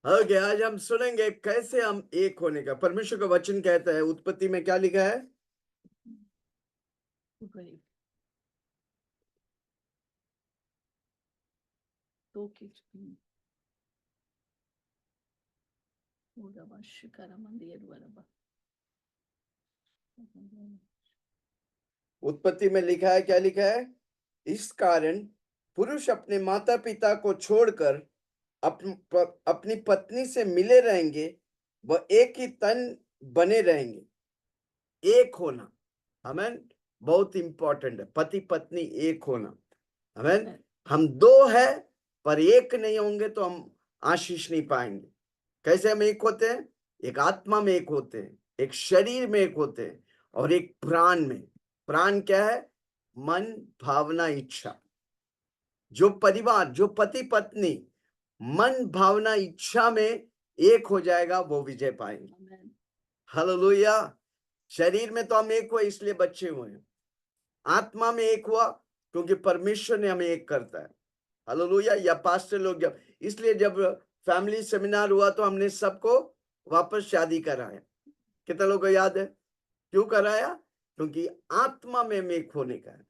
Okay, आज हम सुनेंगे कैसे हम एक होने का। परमेश्वर का वचन कहता है, उत्पत्ति में क्या लिखा है? उत्पत्ति में लिखा है, क्या लिखा है? इस कारण पुरुष अपने माता पिता को छोड़कर अपनी पत्नी से मिले रहेंगे, वह एक ही तन बने रहेंगे। एक होना, आमेन, बहुत इंपॉर्टेंट है। पति पत्नी एक होना, आमेन। हम दो है पर एक नहीं होंगे तो हम आशीष नहीं पाएंगे। कैसे हम एक होते हैं? एक आत्मा में एक होते हैं, एक शरीर में एक होते हैं, और एक प्राण में। प्राण क्या है? मन, भावना, इच्छा। जो परिवार, जो पति पत्नी मन, भावना, इच्छा में एक हो जाएगा, वो विजय पाएंगे। हालेलुया। शरीर में तो हम एक हुए इसलिए बच्चे हुए हैं। आत्मा में एक हुआ क्योंकि परमेश्वर ने हमें एक करता है। हालेलुया। या पास्टर लोग जब फैमिली सेमिनार हुआ तो हमने सबको वापस शादी कराया। कितना लोगों को याद है? क्यों कराया? क्योंकि आत्मा में हम एक होने का है,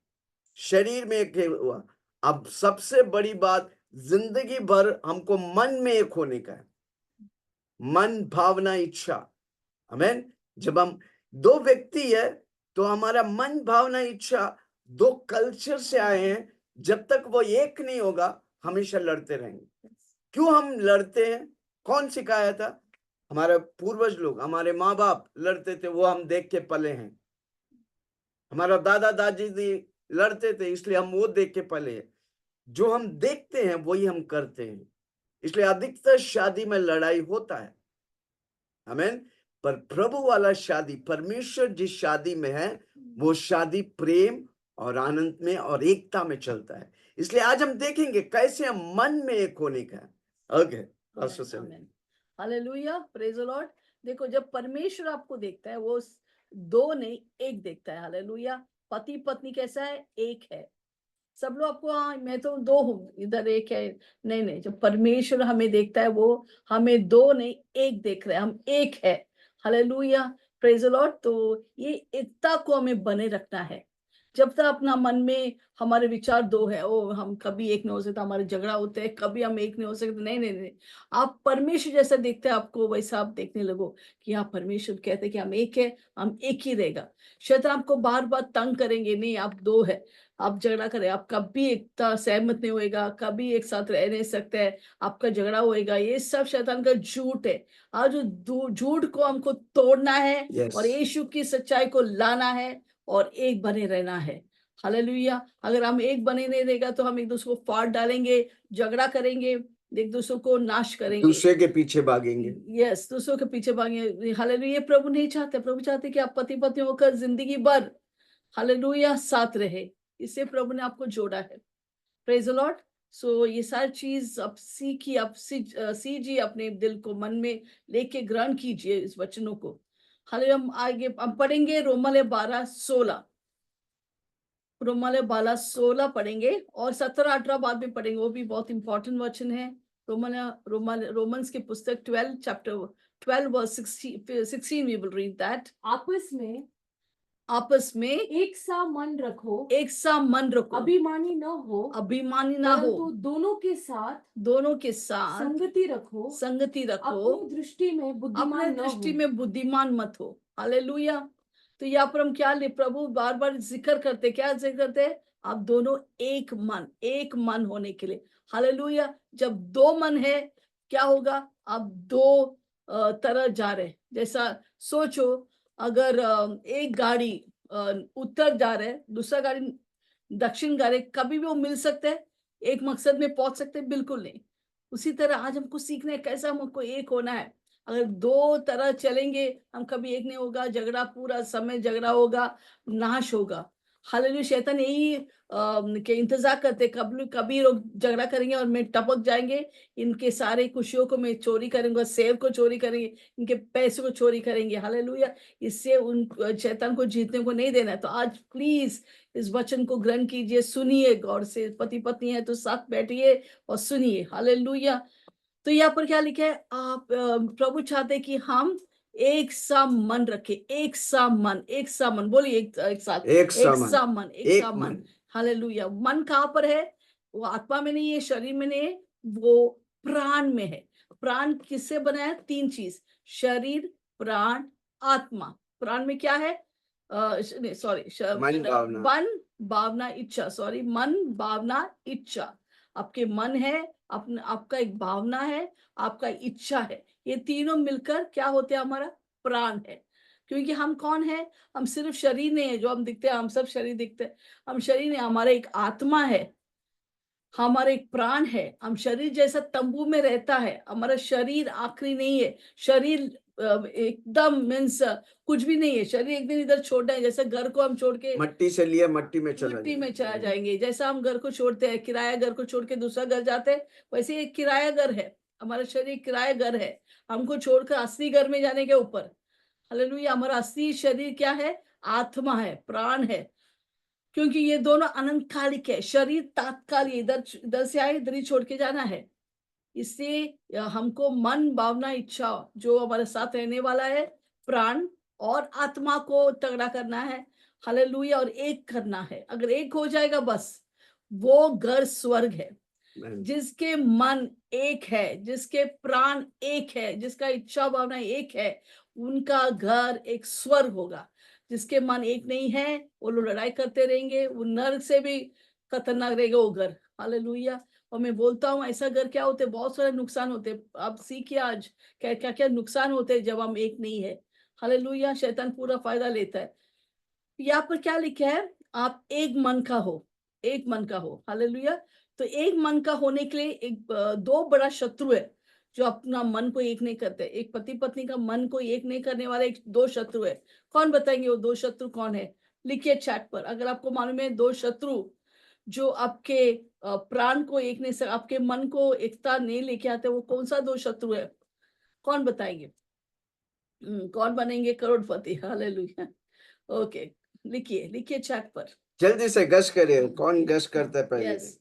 शरीर में एक हुआ। अब सबसे बड़ी बात, जिंदगी भर हमको मन में एक होने का है। मन, भावना, इच्छा, आमेन। जब हम दो व्यक्ति है तो हमारा मन, भावना, इच्छा दो कल्चर से आए हैं। जब तक वो एक नहीं होगा हमेशा लड़ते रहेंगे। क्यों हम लड़ते हैं? कौन सिखाया था? हमारे पूर्वज लोग, हमारे माँ बाप लड़ते थे, वो हम देख के पले हैं। हमारा दादा दादी लड़ते थे, इसलिए हम वो देख के पले हैं। जो हम देखते हैं वही हम करते हैं, इसलिए अधिकतर शादी में लड़ाई होता है, आमेन। पर प्रभु वाला शादी, परमेश्वर जिस शादी में है, वो शादी प्रेम और आनंद में और एकता में चलता है। इसलिए आज हम देखेंगे कैसे हम मन में एक होने का है। Okay, hallelujah, praise the Lord. देखो, जब परमेश्वर आपको देखता है वो दो नहीं एक देखता है। हालेलुया। पति पत्नी कैसा है? एक है। सब लोग आपको, हाँ मैं तो दो हूँ, इधर एक है, नहीं नहीं। जब परमेश्वर हमें देखता है वो हमें दो नहीं एक देख रहे हैं, हम एक है। Hallelujah, praise the Lord. तो ये एकता को हमें बने रखना है। जब तक अपना मन में हमारे विचार दो है, ओ हम कभी एक नहीं हो सकता, हमारे झगड़ा होते हैं, कभी हम एक नहीं हो सकते, नहीं नहीं नहीं। आप परमेश्वर जैसा देखते हैं आपको, वैसा आप देखने लगो कि हाँ परमेश्वर कहते हैं कि हम एक है, हम एक ही रहेगा। शैतान आपको बार बार तंग करेंगे, नहीं आप दो है, आप झगड़ा करें, आप कभी एकता सहमत नहीं होएगा, कभी एक साथ रह नहीं सकते हैं, आपका झगड़ा होएगा। ये सब शैतान का झूठ है। आज झूठ को हमको तोड़ना है, और यीशु की सच्चाई को लाना है और एक बने रहना है। हालेलुया। अगर हम एक बने नहीं रहेगा तो हम एक दूसरे को फाड़ डालेंगे, झगड़ा करेंगे, एक दूसरे को नाश करेंगे, दूसरे के पीछे भागेंगे। यस, दूसरों के पीछे भागेंगे। हालेलुया। ये प्रभु नहीं चाहते। प्रभु चाहते कि आप पति पत्नी होकर जिंदगी भर, हालेलुया, साथ रहे। इससे प्रभु ने आपको जोड़ा है। Praise the Lord. सो ये सारी चीज आप सीखिए, आप सीजिए, अपने दिल को मन में लेके ग्रहण कीजिए इस वचनों को। हालेलुया। हम आगे हम पढ़ेंगे रोमन 12:16, रोमन 12:16 पढ़ेंगे, और 17-18 बाद में पढ़ेंगे, वो भी बहुत इंपॉर्टेंट वचन है। रोमन्स की पुस्तक 12 chapter 12 verse 16 we will read that. आपस में एक सा मन रखो, एक सा मन रखो, अभिमानी न हो, अभिमानी ना हो, परंतु दोनों के साथ संगति रखो, रखो, अपनी दृष्टि में बुद्धिमान अपने न दृष्टि हो। में बुद्धिमान मत हो। हालेलुया। तो यहाँ पर हम क्या ले, प्रभु बार बार जिक्र करते, क्या जिक्र करते? आप दोनों एक मन होने के लिए। हालेलुया। जब दो मन है क्या होगा? आप दो तरह जा रहे। जैसा सोचो, अगर एक गाड़ी उत्तर जा रहे, दूसरा गाड़ी दक्षिण जा रहे, कभी भी वो मिल सकते हैं, एक मकसद में पहुंच सकते हैं? बिल्कुल नहीं। उसी तरह आज हमको सीखना है कैसा हमको एक होना है। अगर दो तरह चलेंगे हम कभी एक नहीं होगा, झगड़ा, पूरा समय झगड़ा होगा, नाश होगा। हालेलुया। शैतान यही के इंतजार करते, कभी कभी लोग झगड़ा करेंगे और मैं टपक जाएंगे, इनके सारे खुशियों को मैं चोरी करूंगा, सेव को चोरी करेंगे, इनके पैसों को चोरी करेंगे। हालेलुया। इससे उन शैतान को जीतने को नहीं देना है। तो आज प्लीज इस वचन को ग्रहण कीजिए, सुनिए गौर से। पति पत्नी है तो साथ बैठिए और सुनिए। हालेलुया। तो यहाँ पर क्या लिखा है, आप प्रभु चाहते हैं कि हम एक सा मन रखे, एक सा मन, एक सा मन, बोलिए एक साथ, एक सा मन, सा मन, एक एक सा मन। मन। हालेलुया। मन कहाँ पर है? वो आत्मा में नहीं है, शरीर में नहीं है, वो प्राण में है। प्राण किससे बना है? 3 चीज, शरीर, प्राण, आत्मा। प्राण में क्या है? सॉरी, मन, भावना। मन, भावना, इच्छा, सॉरी, मन, भावना, इच्छा। आपके मन है, अपना आपका एक भावना है, आपका इच्छा है, ये तीनों मिलकर क्या होते हैं? हमारा प्राण है। क्योंकि हम कौन है? हम सिर्फ शरीर नहीं है जो हम दिखते हैं, हम सब शरीर दिखते हैं, हम शरीर नहीं, हमारा एक आत्मा है, हमारा एक प्राण है। हम शरीर जैसा तंबू में रहता है, हमारा शरीर आखिरी नहीं है। शरीर एकदम मीन्स कुछ भी नहीं है। शरीर एक दिन इधर छोड़ना है, जैसे घर को हम छोड़ के मट्टी से लिया मट्टी में चला मिट्टी में चला जाएगा। जाएंगे, जैसा हम घर को छोड़ते हैं, किराया घर को छोड़ के दूसरा घर जाते हैं, वैसे एक किराया घर है हमारा शरीर, किराया घर है। हमको छोड़कर असली घर में जाने के ऊपर, हालेलुया, हमारा असली शरीर क्या है? आत्मा है, प्राण है। क्योंकि ये दोनों अनंतकालिक है। शरीर तात्कालिक, इधर इधर से आए, इधर ही छोड़ के जाना है। इससे हमको मन, भावना, इच्छा जो हमारे साथ रहने वाला है, प्राण और आत्मा को तगड़ा करना है, हालेलुया, और एक करना है। अगर एक हो जाएगा बस, वो घर स्वर्ग है। जिसके मन एक है, जिसके प्राण एक है, जिसका इच्छा भावना एक है, उनका घर एक स्वर्ग होगा। जिसके मन एक नहीं है, वो लोग लड़ाई करते रहेंगे, वो नर्क से भी खतरनाक रहेगा वो घर। हालेलुया। और मैं बोलता हूँ, ऐसा घर क्या होते, बहुत सारे नुकसान होते। आप सीखिए आज क्या क्या क्या नुकसान होते हैं जब हम एक नहीं है। हालेलुया। शैतान पूरा फायदा लेता है। यहाँ पर क्या लिखा है? आप एक मन का हो, एक मन का हो। हालेलुया। तो एक मन का होने के लिए दो बड़ा शत्रु है जो अपना मन को एक नहीं करते। एक पति पत्नी का मन को एक नहीं करने वाले एक दो शत्रु है। कौन बताएंगे वो दो शत्रु कौन है? लिखिए चैट पर, अगर आपको मालूम है दो शत्रु जो आपके प्राण को एक नहीं, आपके मन को एकता नहीं लेके आते, वो कौन सा दो शत्रु है? कौन बताएंगे? कौन बनेंगे करोड़पति? हालेलुया। ओके, लिखिए, लिखिए चैट पर। जल्दी से गश करिए, कौन गश करता है पहले? यस,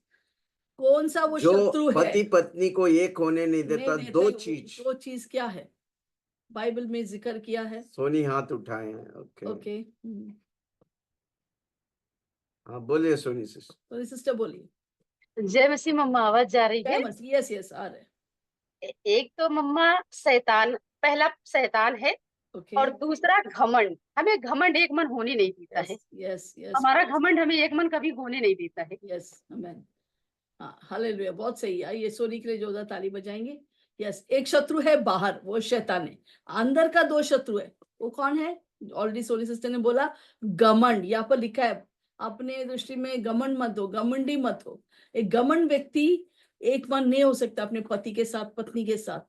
कौन सा वो जो शत्रु है? पति पत्नी को एक होने नहीं नहीं देता, देता दो वो चीज। दो चीज क्या है? बाइबल में जिक्र किया है। सोनी हाथ उठाए हैं। ओके, ओके, हाँ बोलिए सोनी सिस्टर। तो सिस्टर बोलिए। जय मसीह मम्मा, आवाज जा रही है? यस यस, आ रहे। एक तो मम्मा शैतान, पहला शैतान है, ओके, और दूसरा घमंड। हमें घमंड एक मन होने नहीं देता है। यस यस, हमारा घमंड हमें एक मन कभी होने नहीं देता है। यस, आमेन। हाँ, हालेलुया, बहुत सही है। ये सोनी के लिए जोरदार ताली बजाएंगे। यस, एक शत्रु है बाहर, वो शैतान है। अंदर का दो शत्रु है, वो कौन है? ऑलरेडी सोनी सिस्टर ने बोला, घमंड। यहाँ पर लिखा है, अपने दृष्टि में घमंड मत हो, घमंडी मत हो। एक घमंड व्यक्ति एक मन नहीं हो सकता अपने पति के साथ, पत्नी के साथ।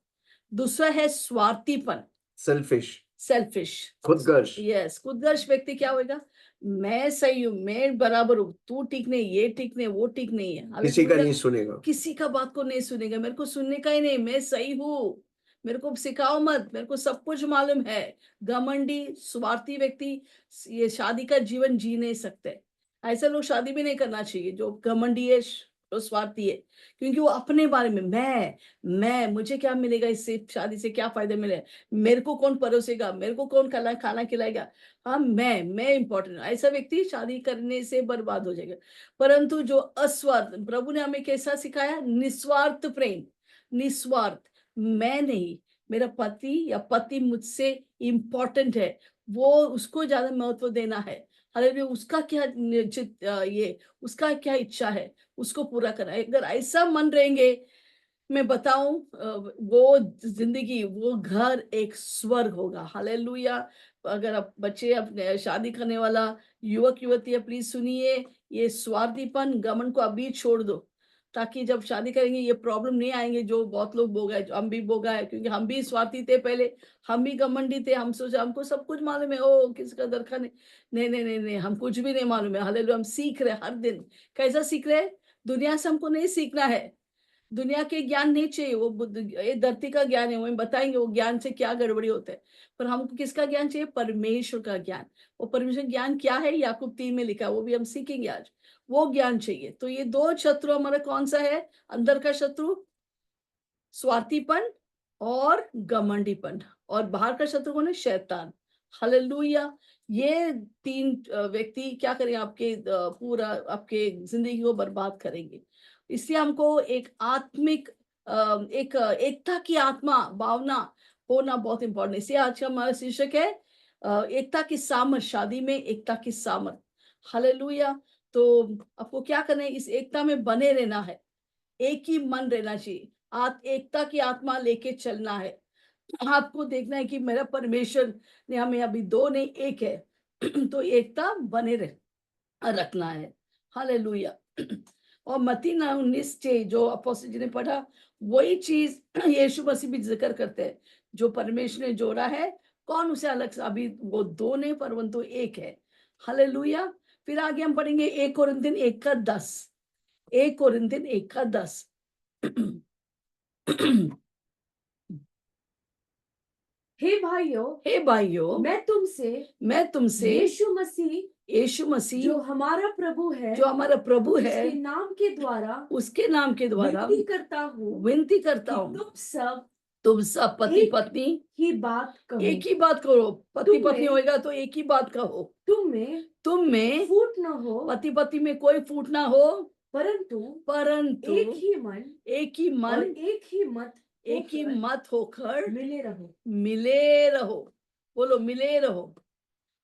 दूसरा है स्वार्थीपन, सेल्फिश, सेल्फिश, खुदगर्श। यस, खुदगर्श व्यक्ति क्या होगा? मैं सही हूँ, मैं बराबर हूँ, तू ठीक नहीं, ये ठीक नहीं, वो ठीक नहीं है। किसी का हालेलुया। नहीं सुनेगा, किसी का बात को नहीं सुनेगा, मेरे को सुनने का ही नहीं, मैं सही हूँ, मेरे को सिखाओ मत, मेरे को सब कुछ मालूम है। घमंडी, स्वार्थी व्यक्ति ये शादी का जीवन जी नहीं सकते। ऐसे लोग शादी भी नहीं करना चाहिए जो घमंडी है, जो स्वार्थी है। क्योंकि वो अपने बारे में, मैं मुझे क्या मिलेगा इससे, शादी से क्या फायदा मिलेगा, मेरे को कौन परोसेगा, मेरे को कौन खाना खिलाएगा, हाँ मैं इम्पोर्टेंट। ऐसा व्यक्ति शादी करने से बर्बाद हो जाएगा। परंतु जो अस्वार्थ, प्रभु ने हमें कैसा सिखाया? निस्वार्थ प्रेम, निस्वार्थ। मैं नहीं, मेरा पति या पति मुझसे इम्पोर्टेंट है, वो उसको ज्यादा महत्व देना है। हालेलुया। उसका क्या ये उसका क्या इच्छा है, उसको पूरा करना है। अगर ऐसा मन रहेंगे, मैं बताऊं, वो जिंदगी, वो घर एक स्वर्ग होगा। हालेलुया। अगर आप बच्चे, अपने शादी करने वाला युवक युवती है, प्लीज सुनिए, ये स्वार्थीपन, घमंड को अभी छोड़ दो, ताकि जब शादी करेंगे ये प्रॉब्लम नहीं आएंगे जो बहुत लोग भोगा है, हम भी भोगा है। क्योंकि हम भी स्वार्थी थे पहले, हम भी घमंडी थे, हम सोचा हमको सब कुछ मालूम है, ओ किसका दरखान है। नहीं नहीं नहीं नहीं, हम कुछ भी नहीं मालूम है। हालेलुया। हम सीख रहे हर दिन। कैसा सीख रहे? दुनिया से हमको नहीं सीखना है, दुनिया के ज्ञान नहीं चाहिए, वो ये धरती का ज्ञान है, वो बताएंगे वो ज्ञान से क्या गड़बड़ी होता है। पर हमको किसका ज्ञान चाहिए? परमेश्वर का ज्ञान। वो परमेश्वर ज्ञान क्या है? याकूब 3 में लिखा है, वो भी हम सीखेंगे आज। वो ज्ञान चाहिए। तो ये दो शत्रु हमारा कौन सा है? अंदर का शत्रु स्वार्थीपन और घमंडीपन, और बाहर का शत्रु कौन है? शैतान। हालेलुया। ये तीन व्यक्ति क्या करेंगे? आपके पूरा आपके जिंदगी को बर्बाद करेंगे। इसलिए हमको एक आत्मिक एक एकता की आत्मा भावना होना बहुत इंपॉर्टेंट है। इसलिए आज का हमारा शीर्षक है एकता की सामर्थ, शादी में एकता की सामर्थ। हालेलुया। तो आपको क्या करना है? इस एकता में बने रहना है, एक ही मन रहना चाहिए, एकता की आत्मा लेके चलना है। आपको देखना है कि मेरा परमेश्वर ने हमें अभी दो नहीं एक है तो एकता बने रखना है। हालेलुया। और मत्ती 9:19 जो अपोस्टल जी ने पढ़ा, वही चीज यीशु मसीह भी जिक्र करते हैं। जो परमेश्वर ने जोड़ा है, कौन उसे अलग से? अभी वो दो नहीं परंतु एक है। हालेलुया। फिर आगे हम पढ़ेंगे 1 कोरिन्थियन 1:10। 1 कोरिन्थियन 1:10। हे भाइयों, हे भाइयों, मैं तुमसे यीशु यीशु मसीह जो हमारा प्रभु है, जो हमारा प्रभु है, उसके नाम के द्वारा उसके नाम के द्वारा विनती करता हूँ विनती कि करता हूँ, तुम सब तुम सब पति एक पत्नी ही बात कहो। एक ही बात करो। पति तुम पत्नी में- होएगा तो एक ही बात कहो। तुम में फूट न हो, पति पत्नी में कोई फूट ना हो, परंतु एक ही मन एक ही और मन, एक ही मत होकर मिले रहो। बोलो, मिले रहो।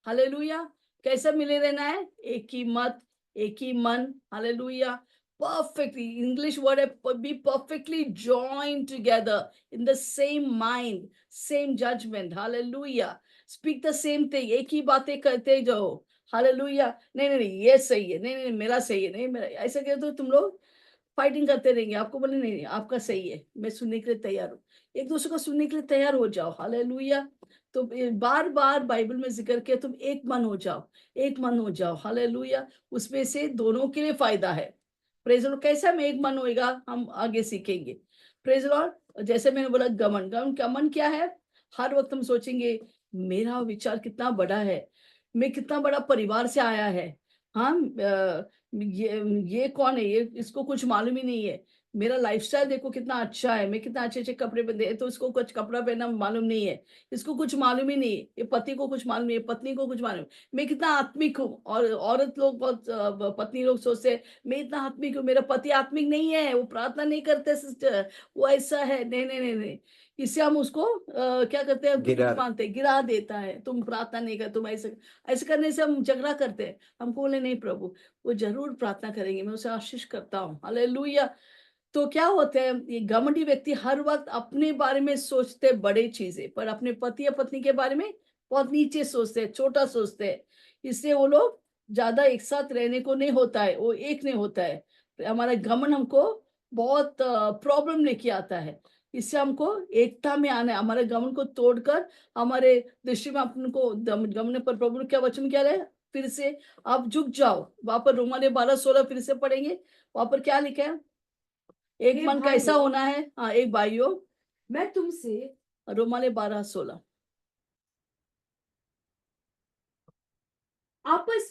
हालेलुया। कैसे मिले रहना है? एक ही मत, एक ही मन। हालेलुया। परफेक्टली, इंग्लिश वर्ड है, be perfectly joined together in the same mind, same judgement. Hallelujah. Speak the same thing, एक ही बातें करते जाओ। हालेलुया। नहीं नहीं नहीं, ये सही है, नहीं नहीं मेरा सही है, नहीं मेरा, ऐसा कहते तो तुम लोग फाइटिंग करते रहेंगे। आपको बोले नहीं नहीं आपका सही है, मैं सुनने के लिए तैयार हूँ। एक दूसरे को सुनने के लिए तैयार हो जाओ। हालेलुया। तो बार बार बाइबल में जिक्र किया, तुम एक मन हो जाओ, एक मन हो जाओ। हालेलुया। उसमें से दोनों के लिए फायदा है। Praise Lord. कैसा में एक मन होएगा, हम आगे सीखेंगे। Praise Lord. जैसे मैंने बोला, गमन क्या है? हर वक्त हम सोचेंगे मेरा विचार कितना बड़ा है, मैं कितना बड़ा परिवार से आया है। हाँ, ये कौन है? ये इसको कुछ मालूम ही नहीं है। मेरा लाइफस्टाइल देखो कितना अच्छा है, मैं कितना अच्छे अच्छे कपड़े पहनते हैं, तो इसको कुछ कपड़ा पहनना मालूम नहीं है। इसको कुछ मालूम ही नहीं है। ये पति को कुछ मालूम नहीं है, पत्नी को कुछ मालूम। मैं कितना आत्मिक हूँ। और औरत लोग बहुत पत्नी लोग सोचते हैं मैं इतना आत्मिक हूँ, मेरा पति आत्मिक नहीं है, वो प्रार्थना नहीं करते सिस्टर, वो ऐसा है। नहीं नहीं नहीं नहीं, इससे हम उसको क्या करते हैं? मानते, गिरा देता है। तुम प्रार्थना नहीं कर, तुम ऐसे ऐसे करने से हम झगड़ा करते हैं। हमको बोले नहीं प्रभु, वो जरूर प्रार्थना करेंगे, मैं उसे आशीष करता हूँ। हालेलुया। तो क्या होता है? ये घमंडी व्यक्ति हर वक्त अपने बारे में सोचते बड़े चीजें, पर अपने पति या पत्नी के बारे में बहुत नीचे सोचते हैं, छोटा सोचते हैं। इससे वो लोग ज्यादा एक साथ रहने को नहीं होता है, वो एक नहीं होता है। हमारा घमंड हमको बहुत प्रॉब्लम लेके आता है। इससे हमको एकता में आना है, हमारे घमंड को तोड़कर हमारे दृष्टि में अपन को घमंड पर प्रभु ने क्या वचन क्या है? फिर से आप झुक जाओ। वहां पर रोमाने 12:16 फिर से पढ़ेंगे। वहां पर क्या लिखा है? एक हे मन कैसा भाइयों, होना है? हाँ, एक भाइयों, मैं तुमसे रोमाने 12:16। आपस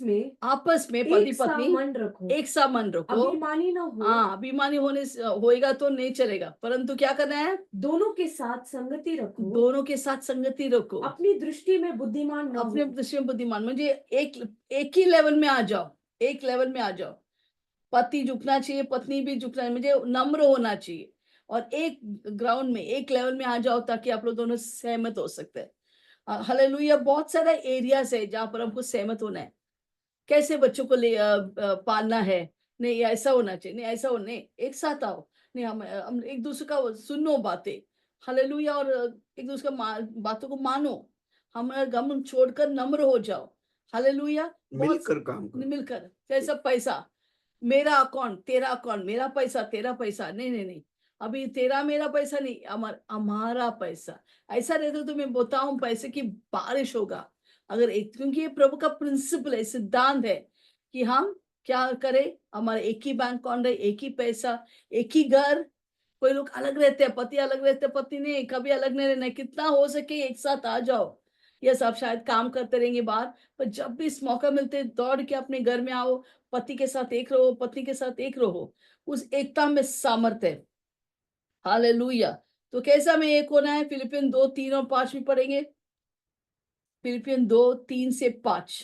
में पति एक सा पत्नी मन रखो, एक सा मन रखो। अभिमानी न हो, हाँ, अभिमानी होने से होएगा तो नहीं चलेगा, परंतु क्या करना है? दोनों के साथ संगति रखो, दोनों के साथ संगति रखो। अपनी दृष्टि में बुद्धिमान न अपने हो। दृष्टि में बुद्धिमान, मुझे एक ही लेवल में आ जाओ, एक लेवल में आ जाओ। पति झुकना चाहिए, पत्नी भी झुकना, मुझे नम्र होना चाहिए, और एक ग्राउंड में, एक लेवल में आ जाओ, ताकि आप लोग दोनों सहमत हो सकते हैं। हालेलुया। बहुत सारा एरियाज है जहां पर हमको सहमत होना है। कैसे बच्चों को पालना है? नहीं ऐसा होना चाहिए, नहीं ऐसा हो, नहीं एक साथ आओ, नहीं हम एक दूसरे का सुनो बातें। हालेलुया। और एक दूसरे का बातों को मानो। हमारा गम छोड़कर नम्र हो जाओ। हालेलुया। मिलकर काम करो। मिलकर। जैसा पैसा, मेरा अकाउंट तेरा अकाउंट, मेरा पैसा तेरा पैसा, नहीं नहीं नहीं, अभी तेरा मेरा पैसा नहीं, हमारा पैसा। ऐसा रहता तो मैं बताऊं पैसे की बारिश होगा। अगर एक, क्योंकि ये प्रभु का प्रिंसिपल है, सिद्धांत है कि हम क्या करें, हमारा एक ही बैंक अकाउंट है, एक ही पैसा, एक ही घर। कोई लोग अलग रहते हैं, पति अलग रहते हैं, पत्नी नहीं, कभी अलग नहीं रहना है। कितना हो सके एक साथ आ जाओ। ये सब शायद काम करते रहेंगे बाहर, पर जब भी इस मौका मिलते दौड़ के अपने घर में आओ। पति के साथ एक रहो, पत्नी के साथ एक रहो। उस एकता में सामर्थ्य है। हालेलुया। तो कैसा में एक होना है? फिलिपियन 2:3 और 5 भी पढ़ेंगे। फिलिपियन 2:3 से 5।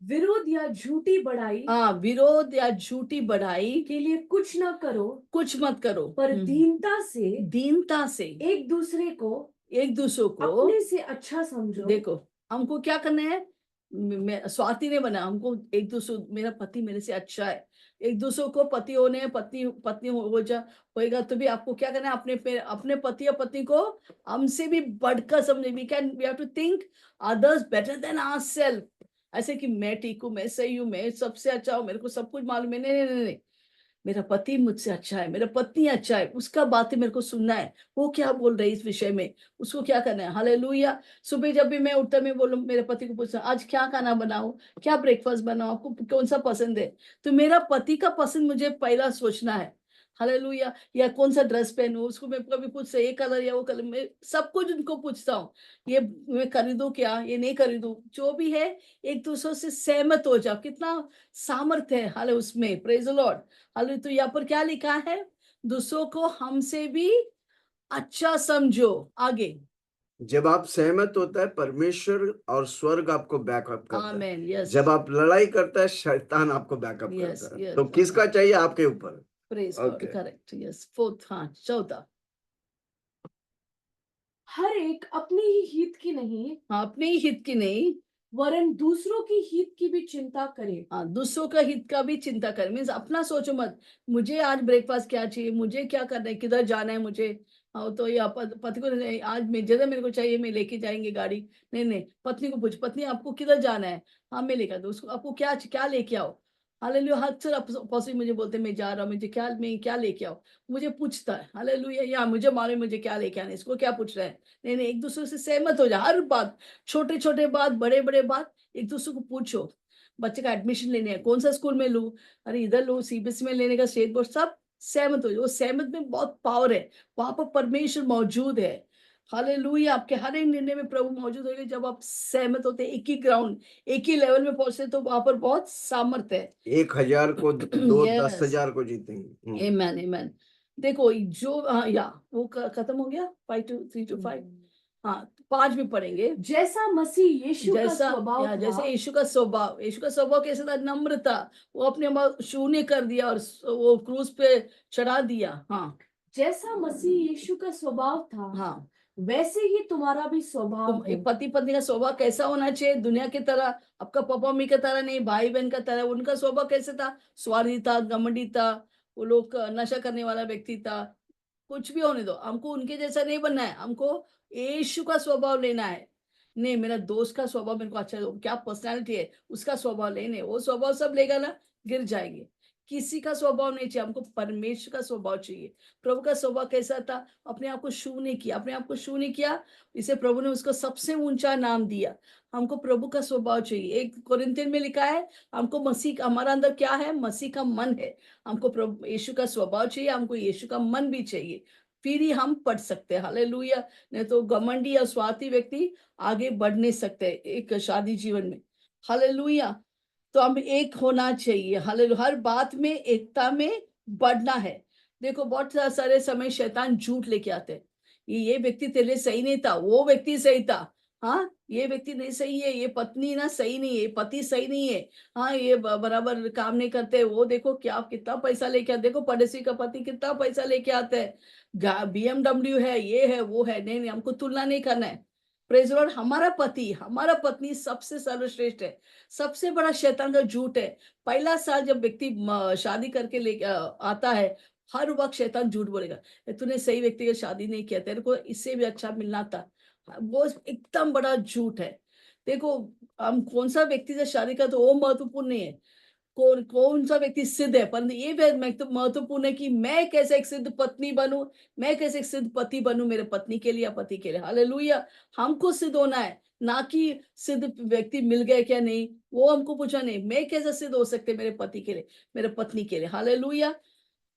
विरोध या झूठी बढ़ाई हाँ, विरोध या झूठी बढ़ाई के लिए कुछ ना करो, कुछ मत करो, पर दीनता से दीनता से एक दूसरे को एक दूसरे को अपने से अच्छा समझो। देखो, हमको क्या करना है? मैं स्वाति ने बना, हमको एक दूसरे, मेरा पति मेरे से अच्छा है, एक दूसरे को पति होने, पत्नी पत्नी हो जा होएगा तो भी आपको क्या करना है? अपने पति या पत्नी को हमसे भी बढ़कर समझे। We have to think others better than ourselves. ऐसे कि मैं ठीक हूँ, मैं सही हूँ, मैं सबसे अच्छा हूँ, मेरे को सब कुछ मालूम है। नहीं नहीं नहीं नहीं, मेरा पति मुझसे अच्छा है, मेरा पत्नी अच्छा है, उसका बातें मेरे को सुनना है, वो क्या बोल रही है इस विषय में, उसको क्या करना है। हालेलुया। सुबह जब भी मैं उठता, मैं बोलूं, मेरे पति को पूछता, आज क्या खाना बनाऊं, क्या ब्रेकफास्ट बनाऊं, आपको कौन सा पसंद है? तो मेरा पति का पसंद मुझे पहला सोचना है। हालेलुया। या कौन सा ड्रेस पहनूं, उसको मैं कभी पूछता, ये कलर या वो कलर, मैं सब कुछ उनको पूछता हूँ। ये मैं खरीदूं क्या, ये नहीं खरीदूं, जो भी है एक दूसरे से सहमत हो जाओ। कितना सामर्थ्य है हाले उसमें। Praise the Lord. हाले। तो यहाँ पर क्या लिखा है? दूसरों को हमसे भी अच्छा समझो। आगे। जब आप सहमत होता है, परमेश्वर और स्वर्ग आपको बैकअप करता है। आमेन। यस जब आप लड़ाई करता है, शैतान आपको बैकअप यस करता है। यस। तो किसका चाहिए? आपके ऊपर। Praise God. Okay. Correct. Yes. Fourth. हाँ, चौथा। हर एक अपने ही हित की नहीं, हाँ, अपने ही हित की नहीं, वरन दूसरों की हित की भी चिंता करे। हाँ, दूसरों का हित का भी चिंता कर। मीन्स अपना सोचो मत, मुझे आज ब्रेकफास्ट क्या चाहिए, मुझे क्या करना है, किधर जाना है मुझे। हाँ, तो या पति को नहीं, आज मैं जगह मेरे को चाहिए, मैं लेके जाएंगे गाड़ी। नहीं नहीं, पत्नी को पूछ, पत्नी आपको किधर जाना है? हाँ, मैं लेकर दूँ उसको, आपको क्या क्या लेके आओ। हालेलुया। हर सर पॉसिबल मुझे बोलते, मैं जा रहा हूँ, मुझे क्या, मैं क्या लेके आओ, मुझे पूछता है। हालेलुया। या मुझे मालूम मुझे क्या लेके आना है, इसको क्या पूछ रहा है। नहीं नहीं, एक दूसरे से सहमत हो जा। हर बात, छोटे छोटे बात, बड़े बड़े बात, एक दूसरे को पूछो। बच्चे का एडमिशन लेने है, कौन सा स्कूल में लूं, अरे इधर लूं, सीबीएसई में लेने का, स्टेट बोर्ड, सब सहमत हो जाओ। वो सहमत में बहुत पावर है, वहां पर परमेश्वर मौजूद है। हालेलुया। आपके हर एक निर्णय में प्रभु मौजूद होंगे। जब आप सहमत होते हैं, एक ही ग्राउंड, एक ही लेवल में पहुंचते, तो वहां पर बहुत सामर्थ्य है। 1000 को दो यस। 10,000 को जीतेंगे। आमेन आमेन। देखो जो या वो खत्म हो गया, 3 to 5। हाँ, 5 भी पढ़ेंगे। जैसा मसीह यीशु का जैसा स्वभाव था, जैसे यीशु का स्वभाव, यीशु का स्वभाव कैसा था? नम्र था। वो अपने आप शून्य कर दिया और वो क्रूस पे चढ़ा दिया। हाँ जैसा मसीह यीशु का स्वभाव था, हाँ। वैसे ही तुम्हारा भी स्वभाव तुम हो। एक पति पत्नी का स्वभाव कैसा होना चाहिए? दुनिया की तरह, आपका पापा मम्मी की तरह नहीं, भाई बहन का तरह। उनका स्वभाव कैसे था? स्वार्थी था, घमंडी था, वो लोग नशा करने वाला व्यक्ति था। कुछ भी होने दो, हमको उनके जैसा नहीं बनना है, हमको यीशु का स्वभाव लेना है। नहीं, मेरा दोस्त का स्वभाव मेरे को अच्छा है, क्या पर्सनालिटी है, उसका स्वभाव लेने, वो स्वभाव सब लेगा ना, गिर जाएंगे। किसी का स्वभाव नहीं चाहिए, हमको परमेश्वर का स्वभाव चाहिए। प्रभु का स्वभाव कैसा था? अपने आप को शून्य किया, अपने आप को शून्य किया, इसे प्रभु ने उसको सबसे ऊंचा नाम दिया। हमको प्रभु का स्वभाव चाहिए। एक कोरिन्थियन में लिखा है, हमको मसीह, हमारा अंदर क्या है? मसीह का मन है। हमको प्रभु यीशु का स्वभाव चाहिए, हमको यीशु का मन भी चाहिए, फिर ही हम पढ़ सकते हैं। हालेलुया। नहीं तो घमंडी या स्वार्थी व्यक्ति आगे बढ़ नहीं सकते एक शादी जीवन में। हालेलुया। तो हम एक होना चाहिए। हालेलुया। हर बात में एकता में बढ़ना है। देखो, बहुत सारे समय शैतान झूठ लेके आते हैं। ये व्यक्ति तेरे लिए सही नहीं था, वो व्यक्ति सही था। हाँ, ये व्यक्ति नहीं सही है, ये पत्नी ना सही नहीं है, पति सही नहीं है। हाँ, ये बराबर काम नहीं करते, वो देखो क्या कितना पैसा लेके आते, देखो पड़ोसी का पति कितना पैसा लेके आता है, BMW है, ये है, वो है। नहीं नहीं, हमको तुलना नहीं करना है। Praise Lord. हमारा पति, हमारा पत्नी सबसे सर्वश्रेष्ठ है। सबसे बड़ा शैतान का झूठ है, पहला साल जब व्यक्ति शादी करके ले आता है, हर वक्त शैतान झूठ बोलेगा, तूने सही व्यक्ति की शादी नहीं किया, तेरे को इससे भी अच्छा मिलना था। वो एकदम बड़ा झूठ है। देखो, हम कौन सा व्यक्ति से शादी करते, तो वो महत्वपूर्ण नहीं है, कौन कौन सा व्यक्ति सिद्ध है, पर ये तो महत्वपूर्ण है कि मैं कैसे एक सिद्ध पत्नी बनूं, मैं कैसे एक सिद्ध पति बनूं मेरे पत्नी के लिए या पति के लिए। हालेलुया। हमको सिद्ध होना है, ना कि सिद्ध व्यक्ति मिल गए क्या नहीं, वो हमको पूछा नहीं। मैं कैसे सिद्ध हो सकते मेरे पति के लिए, मेरे पत्नी के लिए। हालेलुया।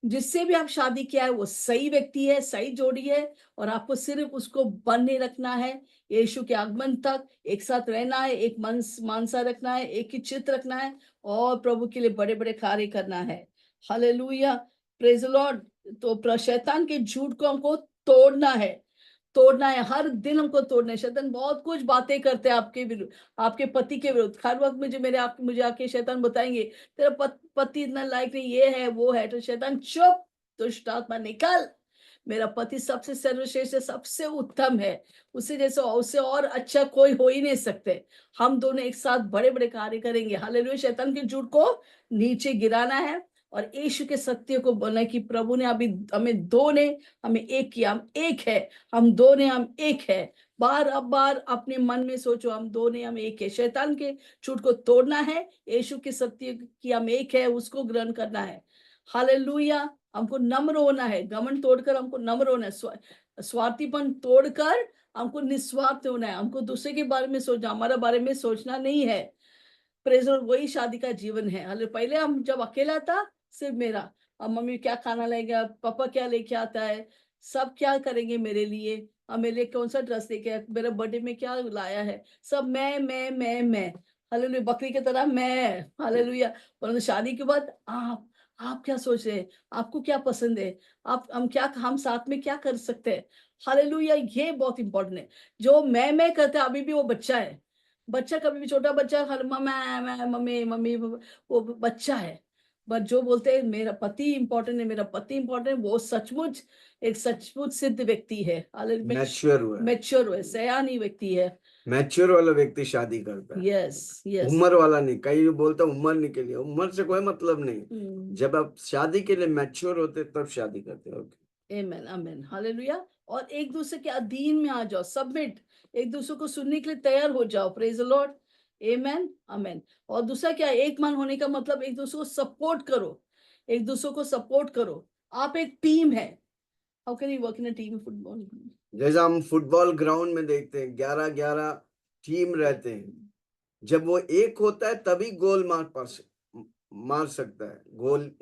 जिससे भी आप शादी किया है वो सही व्यक्ति है, सही जोड़ी है, और आपको सिर्फ उसको बने रखना है यीशु के आगमन तक। एक साथ रहना है, एक मन मानसा रखना है, एक ही चित्त रखना है, और प्रभु के लिए बड़े बड़े कार्य करना है। हालेलुया। Praise the Lord. तो शैतान के झूठ को हमको तोड़ना है, हर दिन हमको तोड़ना है। शैतान बहुत कुछ बातें करते हैं आपके विरुद्ध, आपके पति के विरुद्ध। हर वक्त मुझे आके शैतान बताएंगे तेरा पति इतना लायक नहीं, ये है वो है। तो शैतान चुप, दुष्ट आत्मा निकल, मेरा पति सबसे सर्वश्रेष्ठ है, सबसे उत्तम है, उससे और अच्छा कोई हो ही नहीं सकते। हम दोनों एक साथ बड़े बड़े कार्य करेंगे। हालेलुया। शैतान के झूठ को नीचे गिराना है और यीशु के सत्य को बोलना है कि प्रभु ने अभी हमें दो ने हमें एक किया, हम एक है, हम दो ने हम एक है। बार अपने मन में सोचो, हम दो ने हम एक है। शैतान के झूठ को तोड़ना है, यीशु के सत्य की हम एक है उसको ग्रहण करना है। हालेलुया। हमको नम्र होना है, घमंड तोड़कर हमको नम्र होना है, स्वार्थीपन तोड़कर हमको निस्वार्थ होना है। हमको दूसरे के बारे में सोचना, हमारा बारे में सोचना नहीं है। प्रेज लॉर्ड, वही शादी का जीवन है। हाले पहले हम जब अकेला था, सिर्फ मेरा, अब मम्मी क्या खाना लाएगा, पापा क्या लेके आता है, सब क्या करेंगे मेरे लिए, अब मेरे लिए कौन सा ड्रेस लेके आया, मेरे बर्थडे में क्या लाया है, सब मैं। हालेलुया, बकरी की तरह मैं। हालेलुया। परंतु शादी के बाद आप क्या सोच रहे हैं, आपको क्या पसंद है, हम साथ में क्या कर सकते हैं। हालेलुया। ये बहुत इंपॉर्टेंट है। जो मैं करता है, अभी भी वो बच्चा है। बच्चा कभी भी, छोटा बच्चा हर मम्मी वो बच्चा है। बट जो बोलते हैं मेरा पति इंपॉर्टेंट है, मेरा पति इंपॉर्टेंट है, वो सचमुच सिद्ध व्यक्ति है। मैच्योर हुआ है। मैच्योर हुआ है, सयानी व्यक्ति है। मैच्योर वाला व्यक्ति शादी करता है, यस यस। उम्र वाला नहीं। कई बोलता उम्र नहीं के लिए, उम्र से कोई मतलब नहीं। जब आप शादी के लिए मैच्योर होते तब शादी करते हो। आमेन आमेन हालेलुया। और एक दूसरे के अधीन में आ जाओ, सबमिट, एक दूसरे को सुनने के लिए तैयार हो जाओ। Praise the Lord. Amen amen. और दूसरा क्या, एक मन होने का मतलब एक दूसरे को सपोर्ट करो, एक दूसरे को सपोर्ट करो। आप एक टीम है। How can you work in a team football? जैसा हम फुटबॉल ग्राउंड में देखते हैं, 11-11 टीम रहते हैं। जब वो एक होता है तभी गोल मार सकता है।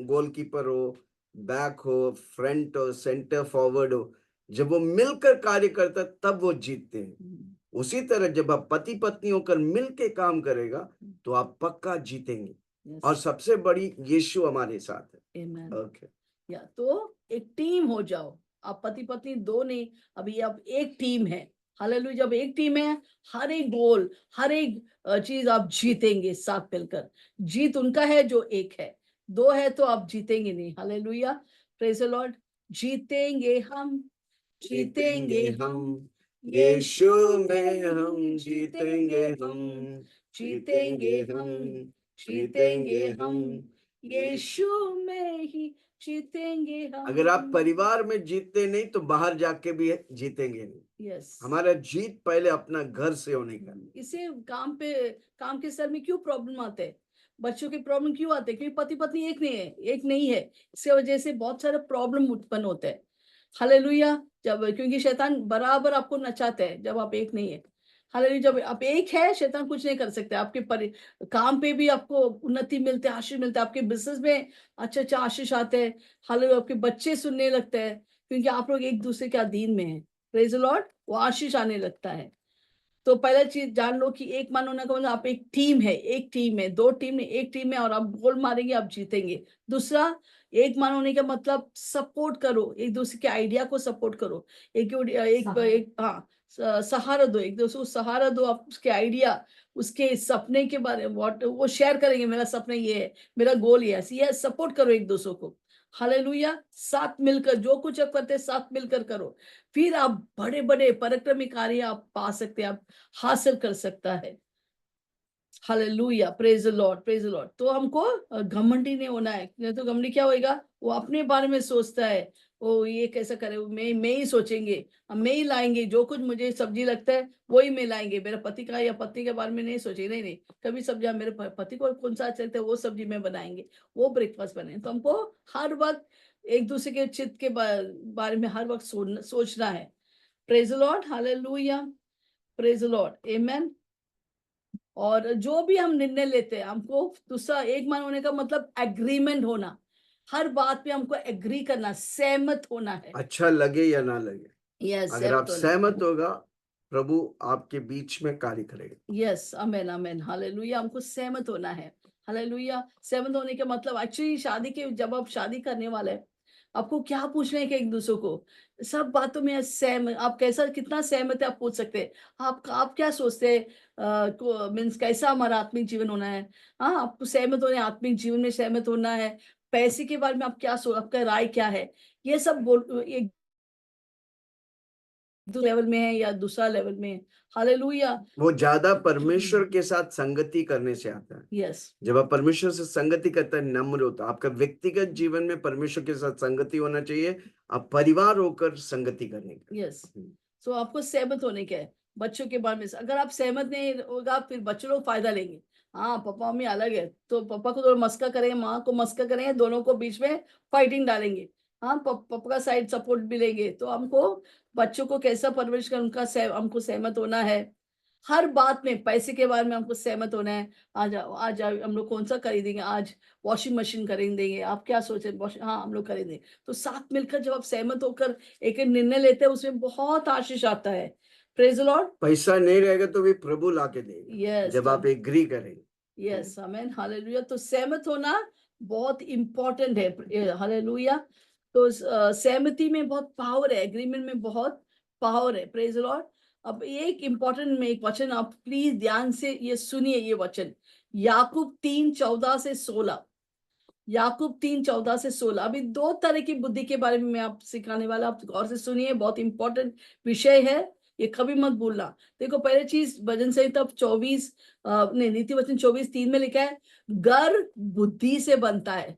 गोलकीपर हो, बैक हो, फ्रंट हो, सेंटर फॉरवर्ड हो, जब वो मिलकर कार्य करता है तब वो जीतते हैं। उसी तरह जब आप पति पत्नी होकर मिलके काम करेगा तो आप पक्का जीतेंगे। और सबसे बड़ी यीशु हमारे साथ है। आमेन। ओके। या तो एक टीम हो जाओ, आप पति पत्नी दो नहीं, अभी अब एक टीम है। हालेलुया। जब एक टीम है, हर एक गोल, हर एक चीज आप जीतेंगे साथ मिलकर। जीत उनका है जो एक है, दो है तो आप जीतेंगे नहीं। हालेलुया। Praise the Lord. जीतेंगे हम, जीतेंगे हम, यीशु में हम जीतेंगे हम, जीतेंगे हम, जीतेंगे हम, यीशु में ही जीतेंगे हम। अगर आप परिवार में जीतते नहीं तो बाहर जाके भी जीतेंगे नहीं। यस। हमारा जीत पहले अपना घर से होने का। इसे काम के सर में क्यों प्रॉब्लम आते हैं, बच्चों की प्रॉब्लम क्यों आते हैं? क्योंकि पति पत्नी एक नहीं है। इसके वजह से बहुत सारे प्रॉब्लम उत्पन्न होते हैं। हालेलुया। क्योंकि शैतान बराबर आपको नचाते हैं जब आप एक नहीं है। हालेलुया। जब आप एक है, शैतान कुछ नहीं कर सकते। आपके काम पे भी आपको उन्नति मिलते, आशीष मिलते, आपके बिजनेस में अच्छा आशीष आते हैं। हालेलुया। आपके बच्चे सुनने लगते हैं क्योंकि आप लोग एक दूसरे के अधीन में हैं। Praise the Lord. वो आशीष आने लगता है। तो पहला चीज जान लो कि एक मन होने का मतलब आप एक टीम है, एक टीम है, दो टीम नहीं, एक टीम है और आप गोल मारेंगे, आप जीतेंगे। दूसरा, एक मन होने का मतलब सपोर्ट करो, एक दूसरे के आइडिया को सपोर्ट करो, सहारा दो, एक दूसरे को सहारा दो। आप उसके आइडिया, उसके सपने के बारे में वो शेयर करेंगे, मेरा सपना ये है, मेरा गोल ये है, सपोर्ट करो एक दूसरे को। हालेलुया। साथ मिलकर जो कुछ आप करते हैं, साथ मिलकर करो, फिर आप बड़े बड़े पराक्रमी कार्य आप पा सकते हैं, आप हासिल कर सकता है। Hallelujah. Praise the Lord, praise the Lord. तो हमको घमंडी नहीं होना है, नहीं तो घमंडी क्या होएगा, वो अपने बारे में सोचता है, वो ये कैसा करे, मैं ही सोचेंगे, मैं ही लाएंगे, जो कुछ मुझे सब्जी लगता है वही मैं लाएंगे, मेरे पति का या पत्नी के बारे में नहीं सोचेंगे। नहीं, कभी सब्जी मेरे पति को कौन सा अच्छा लगता है वो सब्जी में बनाएंगे, वो ब्रेकफास्ट बने। तो हमको हर वक्त एक दूसरे के चित्त के बारे में हर वक्त सोचना है। Praise the Lord. Hallelujah. Praise the Lord. Amen. और जो भी हम निर्णय लेते हैं, हमको दूसरा एक मन होने का मतलब एग्रीमेंट होना, हर बात पे हमको एग्री करना, सहमत होना है। अच्छा लगे या ना लगे, यस, अगर आप सहमत होगा प्रभु आपके बीच में कार्य करेगा। यस। आमेन आमेन हालेलुया। हमको सहमत होना है। हालेलुया। सहमत होने का मतलब एक्चुअली जब आप शादी करने वाले हैं, आपको क्या पूछना है कि एक दूसरे को सब बातों में सहमत, आप कैसा कितना सहमत है आप पूछ सकते हैं। आप क्या सोचते हैं, मीन्स कैसा हमारा आत्मिक जीवन होना है। हाँ, आपको सहमत होना है, आत्मिक जीवन में सहमत होना है। पैसे के बारे में आप क्या आपका राय क्या है, ये सब बोल एक लेवल में है या दूसरा लेवल में है। हालेलुया। वो ज्यादा परमेश्वर के साथ संगति करने से आता है। यस जब आप परमेश्वर से संगति करते हैं, नम्र होता है। आपका व्यक्तिगत जीवन में परमेश्वर के साथ संगति होना चाहिए। आप परिवार होकर संगति करने का। यस सो आपको सहमत होने का है बच्चों के बारे में। अगर आप सहमत नहीं होगा फिर बच्चे लोग फायदा लेंगे। हाँ, पापा मम्मी अलग है तो पापा को थोड़ा मस्का करेंगे, माँ को मस्का करेंगे, दोनों को बीच में फाइटिंग डालेंगे। हाँ, पापा का साइड सपोर्ट भी लेंगे। तो हमको बच्चों को कैसा परवरिश कर उनका हमको सहमत होना है। हर बात में पैसे के बारे में हमको सहमत होना है। आज हम लोग कौन सा खरीदेंगे, आज वॉशिंग मशीन खरीदेंगे, आप क्या सोचे, हाँ हम लोग खरीदेंगे। तो साथ मिलकर जब आप सहमत होकर एक एक निर्णय लेते हैं उसमें बहुत आशीष आता है। Praise the Lord. पैसा नहीं रहेगा तो भी प्रभु लाके देगा। यस जब आप एग्री करेंगे। Yes amen hallelujah. तो सहमत होना बहुत इंपॉर्टेंट है। हालेलुया। तो सहमति में बहुत पावर है, एग्रीमेंट में बहुत पावर है। Praise the Lord. अब एक इंपॉर्टेंट में एक वचन आप प्लीज ध्यान से ये सुनिए, ये वचन याकूब 3:14 से 16। याकूब 3:14 से 16। अभी दो तरह की बुद्धि के बारे में मैं आप सिखाने वाला, आप गौर से सुनिए, बहुत इंपॉर्टेंट विषय है, ये कभी मत भूलना। देखो पहले चीज भजन संहिता 24 नहीं, नीति वचन 24:3 में लिखा है घर बुद्धि से बनता है।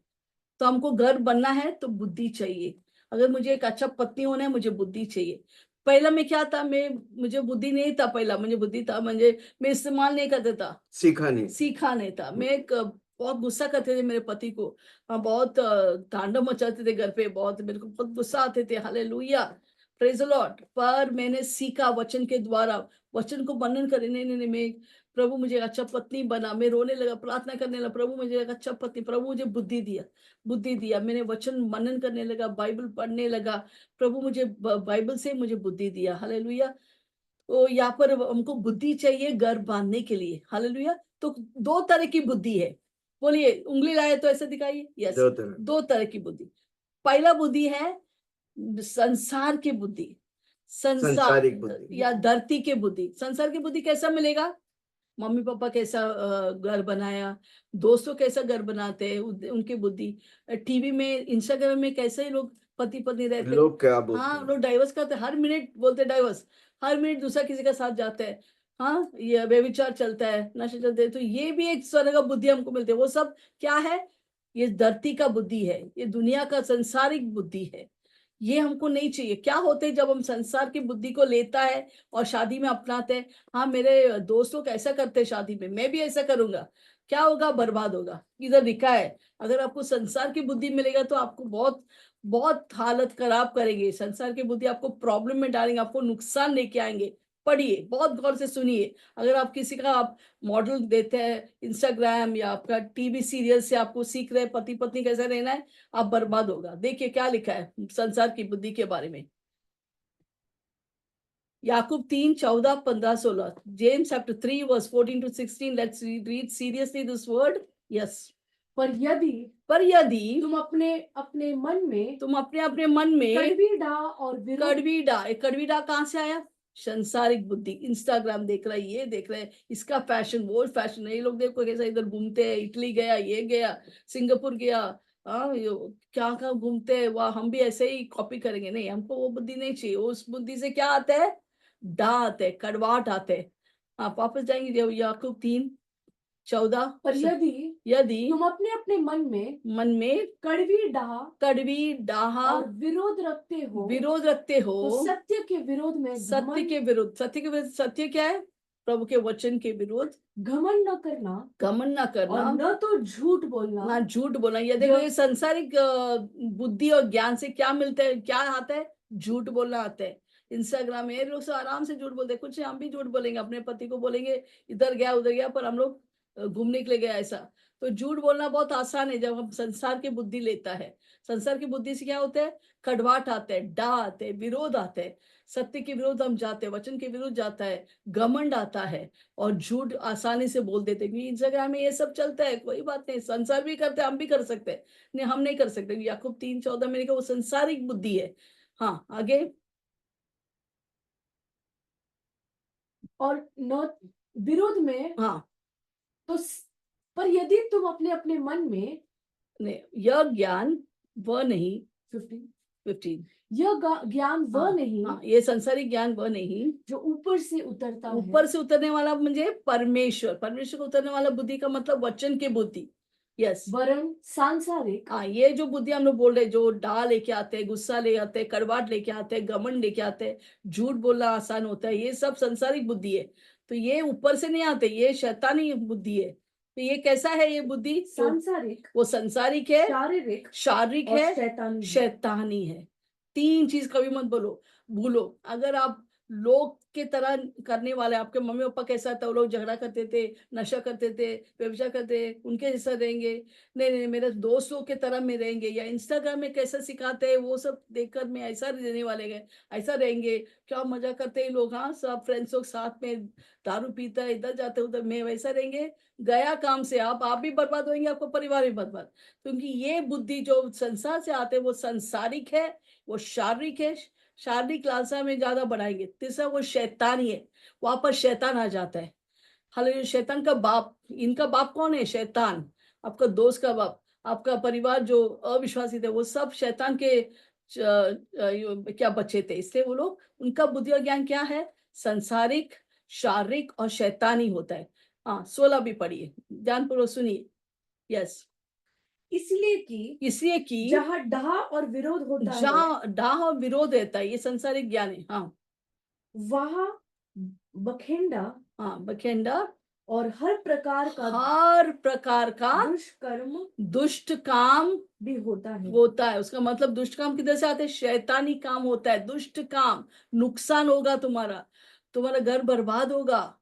तो हमको घर बनना है तो बुद्धि चाहिए। अगर मुझे एक अच्छा पत्नी होना है मुझे बुद्धि चाहिए। पहला में क्या था, मुझे बुद्धि नहीं था। पहला मुझे बुद्धि था, मुझे मैं इस्तेमाल नहीं करता था, सीखा नहीं था। मैं एक बहुत गुस्सा करते थे मेरे पति को। हाँ, बहुत तांडव मचाते थे घर पे, बहुत मेरे को बहुत गुस्सा आते थे। Hallelujah, praise the Lord. पर मैंने सीखा वचन के द्वारा, वचन को मनन करे। नहीं, मैं प्रभु मुझे एक अच्छा पत्नी बना। मैं रोने लगा, प्रार्थना करने लगा, प्रभु मुझे एक अच्छा पत्नी, प्रभु मुझे बुद्धि दिया। मैंने वचन मनन करने लगा, बाइबल पढ़ने लगा, प्रभु मुझे बाइबल से मुझे बुद्धि दिया। हालेलुया। तो यहाँ पर हमको बुद्धि चाहिए घर बांधने के लिए। हालेलुया। तो दो तरह की बुद्धि है। बोलिए, उंगली लाए तो ऐसे दिखाइए। यस, दो तरह की बुद्धि। पहला बुद्धि है संसार की बुद्धि, संसारिक बुद्धि या धरती की बुद्धि। संसार की बुद्धि कैसा मिलेगा, मम्मी पापा कैसा घर बनाया, दोस्तों कैसा घर बनाते हैं, उनकी बुद्धि। टीवी में, इंस्टाग्राम में कैसे लोग पति पत्नी रहते हैं। लोग क्या बोलते हाँ, हैं। लोग डाइवर्स करते हैं, हर मिनट बोलते डाइवर्स, हर मिनट दूसरा किसी का साथ जाते हैं। हाँ, ये व्यभिचार चलता है, नशे चलते हैं। तो ये भी एक तरह का बुद्धि हमको मिलती है। वो सब क्या है, ये धरती का बुद्धि है, ये दुनिया का संसारिक बुद्धि है। ये हमको नहीं चाहिए। क्या होते हैं जब हम संसार की बुद्धि को लेता है और शादी में अपनाते हैं। हाँ, मेरे दोस्त लोग ऐसा करते हैं शादी में, मैं भी ऐसा करूंगा। क्या होगा, बर्बाद होगा। इधर लिखा है अगर आपको संसार की बुद्धि मिलेगा तो आपको बहुत बहुत हालत खराब करेंगे। संसार की बुद्धि आपको प्रॉब्लम में डालेंगे, आपको नुकसान लेके आएंगे। पढ़िए, बहुत गौर से सुनिए। अगर आप किसी का आप मॉडल देते हैं इंस्टाग्राम या आपका टीवी सीरियल से आपको सीख रहे पति पत्नी कैसे रहना है, आप बर्बाद होगा। देखिए क्या लिखा है संसार की बुद्धि के बारे में। याकूब 3:14-15-16, James chapter 3 verse 14-16। Let's read seriously this word. Yes. पर यदि तुम अपने अपने मन में कड़वी कड़वी कड़वी डा कहाँ से आया, संसारिक बुद्धि। इंस्टाग्राम देख रहा है, ये देख रहा है, इसका फैशन, वो फैशन। ये लोग देखो कैसा इधर घूमते हैं, इटली गया, ये गया, सिंगापुर गया, हाँ क्या क्या घूमते हैं वह, हम भी ऐसे ही कॉपी करेंगे। नहीं, हमको वो बुद्धि नहीं चाहिए। उस बुद्धि से क्या आता है, डा आते है, कड़वाहट आते है। आप वापस जाएंगे याकूब 3:14। पर यदि तुम अपने अपने मन में कड़वी डाहा और विरोध रखते हो तो सत्य के विरोध में सत्य क्या है, प्रभु के वचन के विरोध घमंड न न करना और न तो झूठ बोलना। ये देखो, ये संसारिक बुद्धि और ज्ञान से क्या मिलता है, क्या आता है, झूठ बोलना आता है। इंस्टाग्राम में लोग से आराम से झूठ बोलते हैं। कुछ हम भी झूठ बोलेंगे, अपने पति को बोलेंगे इधर गया उधर गया, पर हम लोग घूमने के लिए गया ऐसा। तो झूठ बोलना बहुत आसान है जब हम संसार की बुद्धि लेता है। संसार की बुद्धि से क्या होता है? कड़वाहट आते हैं, डा आते हैं, विरोध आते हैं, सत्य के विरुद्ध हम जाते हैं, वचन के विरुद्ध जाता है, घमंड आता है और झूठ आसानी से बोल देते हैं। क्योंकि इंस्टाग्राम में ये सब चलता है, कोई बात नहीं, संसार भी करते हैं, हम भी कर सकते हैं। नहीं, हम नहीं कर सकते। याकूब 3:14 में लिखा वो संसारिक बुद्धि है। हाँ, आगे। और न विरोध में हाँ, तो पर यदि तुम अपने अपने मन में नहीं, यह ज्ञान वह नहीं। 15 15। ज्ञान वह हाँ, नहीं हाँ, ये संसारिक ज्ञान वह नहीं जो ऊपर से उतरता है, ऊपर से उतरने वाला म्हणजे परमेश्वर। परमेश्वर को उतरने वाला बुद्धि का मतलब वचन की बुद्धि। यस। वरन सांसारिक हाँ, ये जो बुद्धि हम लोग बोल रहे हैं, जो डा लेके आते हैं, गुस्सा ले आते हैं, कड़वाहट लेके आते हैं, घमंड लेके आते हैं, झूठ बोलना आसान होता है, ये सब संसारिक बुद्धि है। तो ये ऊपर से नहीं आते, ये शैतानी बुद्धि है। तो ये कैसा है ये बुद्धि? सांसारिक वो संसारिक है, शारीरिक शारीरिक और है, शैतानी है। शैतानी है। 3 चीज कभी मत बोलो भूलो। अगर आप लोग के तरह करने वाले, आपके मम्मी पापा कैसा था, वो लोग झगड़ा करते थे, नशा करते थे, व्यभिचार करते, उनके जैसा रहेंगे, नहीं नहीं मेरे दोस्त लोग के तरह में रहेंगे, या इंस्टाग्राम में कैसा सिखाते हैं वो सब देखकर मैं ऐसा रहने वाले गए, ऐसा रहेंगे, क्या मजा करते हैं लोग, हाँ सब फ्रेंड्स लोग साथ में दारू पीता है, इधर जाते उधर, मैं वैसा रहेंगे, गया काम से। आप भी बर्बाद होंगे, आपको परिवार भी बर्बाद। क्योंकि ये बुद्धि जो संसार से आते हैं वो संसारिक है, वो शारीरिक है, शारीरिक लालसा में ज्यादा बढ़ाएंगे। तीसरा वो शैतानी है, वहां पर शैतान आ जाता है। हालांकि शैतान का बाप, इनका बाप कौन है? शैतान। आपका दोस्त का बाप, आपका परिवार जो अविश्वासी थे, वो सब शैतान के क्या बच्चे थे। इसलिए वो लोग, उनका बुद्धि और ज्ञान क्या है? संसारिक, शारीरिक और शैतानी होता है। हाँ, 16 भी पढ़िए, ध्यानपूर्वक सुनिए। यस। इसलिए कि जहाँ डाह और विरोध होता है जहाँ डाह और विरोध रहता है, ये संसारिक ज्ञान है। हाँ, वहाँ बखेंडा हाँ, बखेंडा और हर प्रकार का दुष्कर्म दुष्ट काम भी होता है। होता है। उसका मतलब दुष्ट काम किधर से आते हैं? शैतानी काम होता है, दुष्ट काम। नुकसान होगा तुम्हारा, तुम्हारा घर बर्बाद होगा,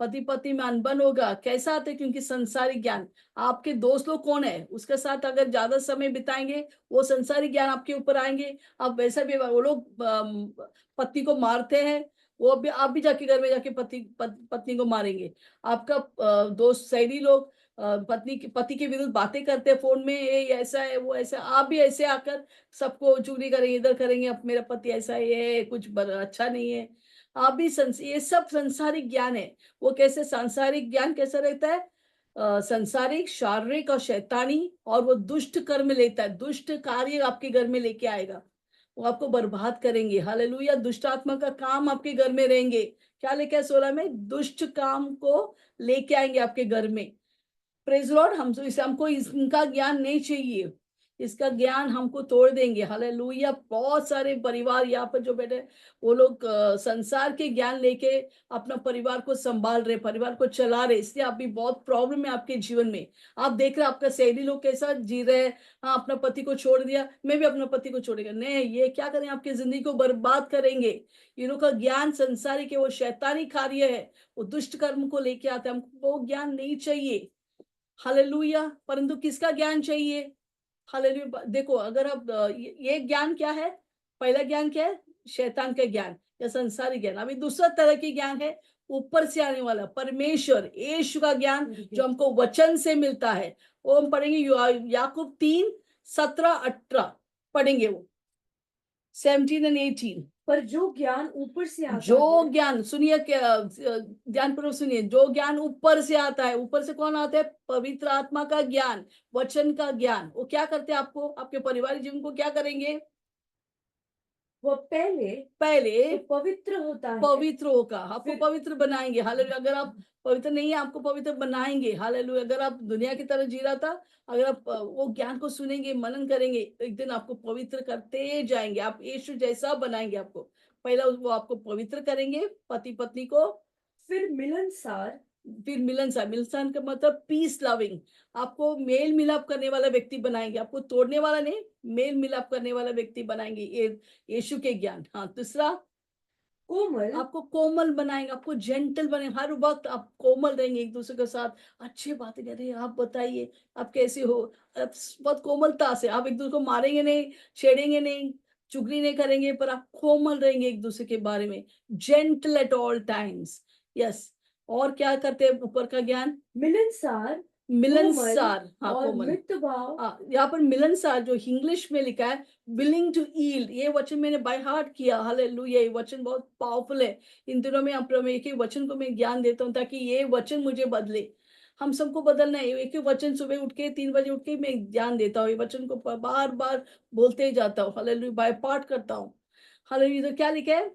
पति पत्नी में अनबन होगा। कैसा आते? क्योंकि संसारिक ज्ञान। आपके दोस्त लोग कौन है, उसके साथ अगर ज्यादा समय बिताएंगे, वो संसारिक ज्ञान आपके ऊपर आएंगे। आप वैसा भी, वो लोग पत्नी को मारते हैं, वो भी आप भी जाके घर में जाके पत्नी को मारेंगे। आपका दोस्त सहेली लोग पति के विरुद्ध बातें करते हैं फोन में, ये ऐसा है वो ऐसा, आप भी ऐसे आकर सबको चुगली करेंगे, इधर करेंगे, अब मेरा पति ऐसा है, ये कुछ अच्छा नहीं है। आप भी ये सब संसारिक ज्ञान है। वो कैसे सांसारिक ज्ञान कैसा रहता है? संसारिक, शारीरिक और शैतानी, और वो दुष्ट कर्म लेता है, दुष्ट कार्य आपके घर में लेके आएगा, वो आपको बर्बाद करेंगे। हालेलुया। दुष्ट आत्मा का काम आपके घर में रहेंगे। क्या लेके आए 16 में? दुष्ट काम को लेके आएंगे आपके घर में। Praise Lord. हमको इनका ज्ञान नहीं चाहिए, इसका ज्ञान हमको तोड़ देंगे। हालेलुया। बहुत सारे परिवार यहाँ पर जो बैठे, वो लोग संसार के ज्ञान लेके अपना परिवार को संभाल रहे, परिवार को चला रहे, इसलिए आप भी बहुत प्रॉब्लम है आपके जीवन में। आप देख रहे आपका सहेली लोग कैसा जी रहे हैं, हाँ अपना पति को छोड़ दिया, मैं भी अपना पति को छोड़ेगा, नहीं, ये क्या करें? आपकी जिंदगी को बर्बाद करेंगे। इन लोग का ज्ञान संसारिक है, वो शैतानी कार्य है, वो दुष्ट कर्म को लेके आते हैं। हमको वो ज्ञान नहीं चाहिए। हालेलुया। परंतु किसका ज्ञान चाहिए? हालेलुया। देखो, अगर आप ये ज्ञान क्या है? पहला ज्ञान क्या है? शैतान का ज्ञान या संसारिक ज्ञान। अभी दूसरा तरह की ज्ञान है, ऊपर से आने वाला परमेश्वर यीशु का ज्ञान, जो हमको वचन से मिलता है। वो हम पढ़ेंगे याकूब 3:17-18 पढ़ेंगे, वो 17 और 18। पर जो ज्ञान ऊपर से आता जो है, ज्ञान, सुनिए, क्या ध्यानपूर्वक सुनिए, जो ज्ञान ऊपर से आता है, ऊपर से कौन आता है? पवित्र आत्मा का ज्ञान, वचन का ज्ञान। वो क्या करते हैं? आपको, आपके पारिवारिक जीवन को क्या करेंगे? वो पहले तो पवित्र होता है, पवित्र होगा, आपको फिर पवित्र बनाएंगे। हालेलुया। अगर आप पवित्र नहीं है, आपको पवित्र बनाएंगे। हालेलुया। अगर आप दुनिया की तरह जी रहा था, अगर आप वो ज्ञान को सुनेंगे, मनन करेंगे, एक दिन आपको पवित्र करते जाएंगे, आप यीशु जैसा बनाएंगे आपको। पहला वो आपको पवित्र करेंगे, पति पत्नी को। फिर मिलनसार मिलनसार का मतलब पीस लविंग, आपको मेल मिलाप करने वाला व्यक्ति बनाएंगे, आपको तोड़ने वाला नहीं, मेल मिलाप करने वाला व्यक्ति बनाएंगे। ये यीशु के ज्ञान। हाँ, दूसरा कोमल आपको कोमल बनाएंगे, आपको जेंटल बनेंगे, हर वक्त आप कोमल रहेंगे एक दूसरे के साथ, अच्छी बातें करें, आप बताइए आप कैसे हो, आप बहुत कोमलता से, आप एक दूसरे को मारेंगे नहीं, छेड़ेंगे नहीं, चुगली नहीं करेंगे, पर आप कोमल रहेंगे एक दूसरे के बारे में, gentle at all times. Yes, और क्या करते हैं ऊपर का ज्ञान? मिलनसार, मिलनसार, हाँ और कोमल, मितभाव, हाँ यहाँ पर मिलनसार जो इंग्लिश में लिखा है विलिंग टू ईल्ड, ये वचन मैंने बाय हार्ट किया, हालेलुया, ये वचन बहुत पावरफुल है। इन दिनों में आप एक एक वचन को मैं ज्ञान देता हूँ ताकि ये वचन मुझे बदले। हम सबको बदलना है, एक एक वचन सुबह उठ के 3 बजे उठ के मैं ज्ञान देता हूँ, ये वचन को बार बार बोलते ही जाता हूँ, हालेलुया, बाय पाठ करता हूँ। हालेलुया, तो क्या लिखा है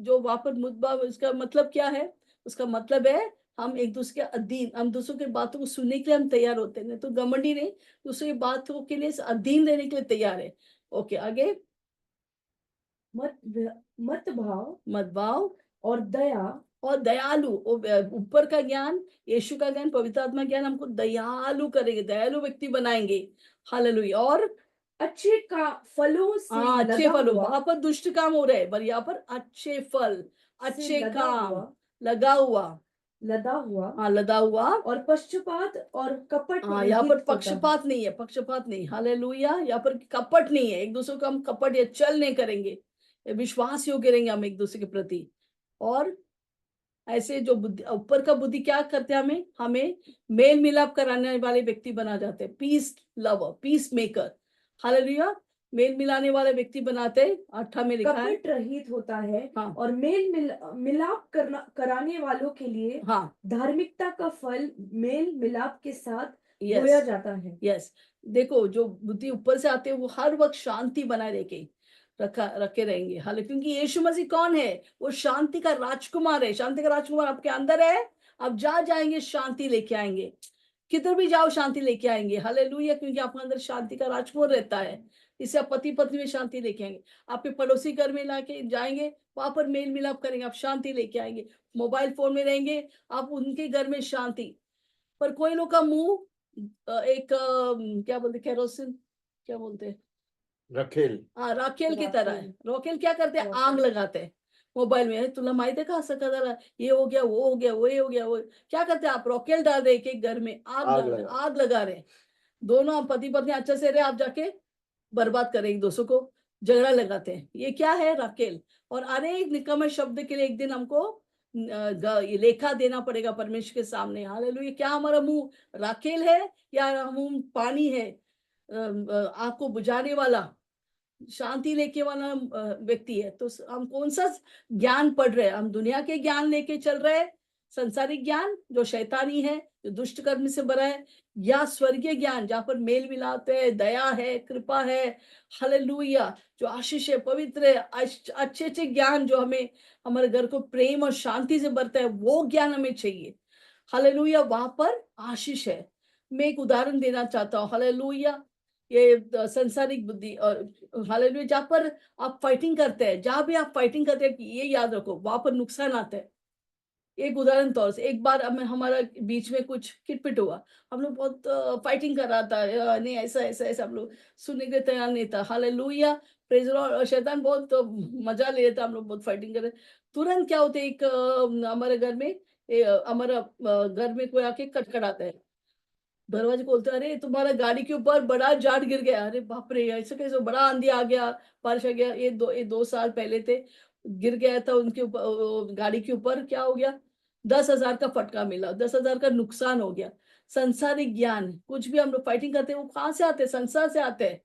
जो वहां पर मुद्दा, इसका मतलब क्या है? उसका मतलब है हम एक दूसरे के अधीन, हम दूसरों की बातों को सुनने के लिए हम तैयार होते हैं, नहीं तो घमंडी नहीं, दूसरे की बातों के लिए अधीन रहने के लिए तैयार है। ओके, आगे। मत मतभाव मदभाव और दया, और दयालु, ऊपर का ज्ञान, यीशु का ज्ञान, पवित्र आत्मा ज्ञान हमको दयालु करेंगे, दयालु व्यक्ति बनाएंगे। हालेलुया, और अच्छे का फलों से हाँ, अच्छे लदा फल, हुआ, वहां पर दुष्ट काम हो रहे हैं, पर यहाँ पर अच्छे फल, से अच्छे लदा काम, हुआ, लगा हुआ, लदा हुआ, हाँ लदा हुआ, और पक्षपात और कपट हाँ यहाँ पर रहित होता है। पक्षपात नहीं है, पक्षपात नहीं, हालेलुया, यहाँ पर कपट नहीं है, एक दूसरे को हम कपट या छल नहीं करेंगे, विश्वास योग्य रहेंगे हम एक दूसरे के प्रति। और ऐसे जो बुद्धि, ऊपर का बुद्धि क्या करते हैं, हमें हमें मेल मिलाप कराने वाले व्यक्ति बना जाते हैं, peace lover, peace maker, hallelujah, मेल मिलाने वाले व्यक्ति बनाते हैं, 8 में लिखा है। कपट रहित होता है, हाँ और मिलाप कराने वालों के लिए हाँ, धार्मिकता का फल मेल मिलाप के साथ यस बोया जाता है। यस, देखो जो बुद्धि ऊपर से आते हैं वो हर वक्त शांति बनाए रखे रहेंगे, हालांकि क्योंकि यीशु मसीह कौन है? वो शांति का राजकुमार है, शांति का राजकुमार आपके अंदर है, आप जहाँ जाएंगे शांति लेके आएंगे, किधर भी जाओ शांति लेके आएंगे, हालेलुया, क्योंकि आपके अंदर शांति का राजकुमार रहता है, इससे आप पति पत्नी में शांति लेके आएंगे, आपके पड़ोसी घर में लाके जाएंगे, वहां पर मेल मिलाप करेंगे, आप शांति लेके आएंगे, मोबाइल फोन में रहेंगे, आप उनके घर में शांति। पर कोई लोग का मुंह एक क्या बोलते, केरोसिन, क्या बोलते हैं, रखेल, हाँ राकेल की तरह है। राकेल क्या करते हैं? आग लगाते हैं मोबाइल में, तुला माहिती है का असं करा, ये हो गया, वो हो गया, वो ये हो गया, वो क्या करते हैं? आप रॉकेल डाल रहे, एक घर में आग आग डाल रहे, लगा। आग लगा रहे, दोनों आप पति पत्नी अच्छे से रहे, आप जाके बर्बाद करें एक दूसरे को, झगड़ा लगाते हैं, ये क्या है? राकेल। और अनेक निकम्मे शब्द के लिए एक दिन हमको ये लेखा देना पड़ेगा परमेश्वर के सामने, हालेलुया, क्या हमारा मुंह राकेल है या मुंह पानी है, आग को बुझाने वाला, शांति लेके वाला व्यक्ति है? तो हम कौन सा ज्ञान पढ़ रहे हैं? हम दुनिया के ज्ञान लेके चल रहे हैं, संसारिक ज्ञान जो शैतानी है, जो दुष्ट कर्म से भरा है, या स्वर्गीय ज्ञान जहाँ पर मेल मिलाते हैं, दया है, कृपा है, हालेलुया, जो आशीष है, पवित्र है, अच्छे अच्छे ज्ञान जो हमें हमारे घर को प्रेम और शांति से भरता है, वो ज्ञान हमें चाहिए, हालेलुया, वहां पर आशीष है। मैं एक उदाहरण देना चाहता हूँ, हालेलुया, ये संसारिक बुद्धि, और हालेलुया, जहाँ पर आप फाइटिंग करते हैं, जहाँ भी आप फाइटिंग करते हैं, ये याद रखो वहां पर नुकसान आता है। एक उदाहरण तौर से, एक बार हमें हमारा बीच में कुछ खिटपिट हुआ, हम लोग बहुत फाइटिंग कर रहा था, नहीं ऐसा ऐसा ऐसा, हम लोग सुनने के लिए तैयार नहीं था, हालेलुया, प्रेज द लॉर्ड, और शैतान बहुत मजा ले रहा था, हम लोग बहुत फाइटिंग कर रहे। तुरंत क्या होता है, एक हमारे घर में हमारा घर में कोई आके खटखटाता है, दरवाजे खोलते, अरे तुम्हारा गाड़ी के ऊपर बड़ा झाड़ गिर गया, अरे बाप रे, ऐसा कैसे, बड़ा आंधी आ गया, बारिश आ गया, ये 2 साल पहले थे, गिर गया था उनके ऊपर, गाड़ी के ऊपर क्या हो गया, 10,000 का फटका मिला, 10,000 का नुकसान हो गया। संसारिक ज्ञान, कुछ भी हम लोग फाइटिंग करते हैं, वो कहाँ से आते हैं? संसार से आते हैं।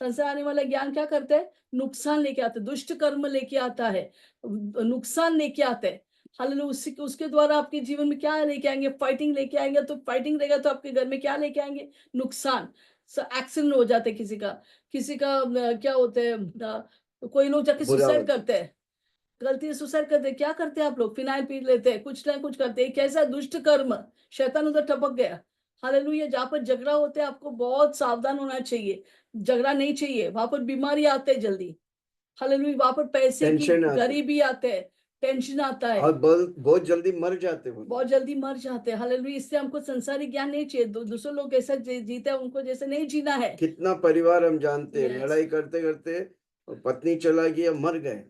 संसार आने वाला ज्ञान क्या करते हैं? नुकसान लेके आते हैं, दुष्ट कर्म लेके आता है, नुकसान लेके आते हैं, हालेलुया, उसके द्वारा आपके जीवन में क्या लेके आएंगे? फाइटिंग लेके आएंगे, तो फाइटिंग रहेगा तो आपके घर में क्या लेके आएंगे? नुकसान, एक्सीडेंट हो जाते हैं, किसी का क्या होते हैं, कोई लोग जाके बुरा सुसाइड होता करते हैं, गलती से सुसाइड करते हैं, क्या करते हैं आप लोग? फिनाइल पी लेते हैं, कुछ ना कुछ करते हैं, कैसा दुष्ट कर्म, शैतान उधर टपक गया, हालेलुया, जहाँ पर झगड़ा होते हैं आपको बहुत सावधान होना चाहिए, झगड़ा नहीं चाहिए, वहां पर बीमारी आते हैं जल्दी, हालेलुया, वहां पर पैसे की टेंशन आती, गरीबी आते हैं, टेंशन आता है, और बहुत जल्दी मर जाते वो। बहुत जल्दी मर जाते हैं, हालेलुया, इससे हमको संसारिक ज्ञान नहीं चाहिए, दूसरे लोग कैसा जीते हैं उनको जैसे नहीं जीना है। कितना परिवार हम जानते हैं, यस, लड़ाई करते करते और पत्नी चला गया, मर गए,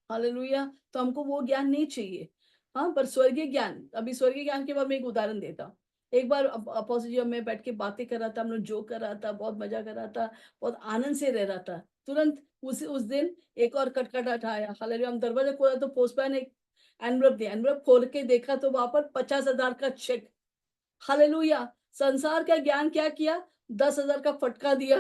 हालेलुया। तो हमको वो ज्ञान नहीं चाहिए। हाँ, पर स्वर्गीय ज्ञान, अभी स्वर्गीय ज्ञान के बाद मैं एक उदाहरण देता हूँ। एक बार अपोस्टल जी और मैं बैठ के बातें कर रहा था, हम लोग जोक कर रहा था, बहुत मजा कर रहा था, बहुत आनंद से रह रहा था। तुरंत उस दिन एक और खटखटाहट आया। हालेलुया। हम दरवाजा खोला तो पोस्टमैन एक एनवलप दिया। एनवलप खोल के देखा तो वहां पर 50,000 का चेक। हालेलुया। संसार का ज्ञान क्या किया? 10,000 का फटका दिया।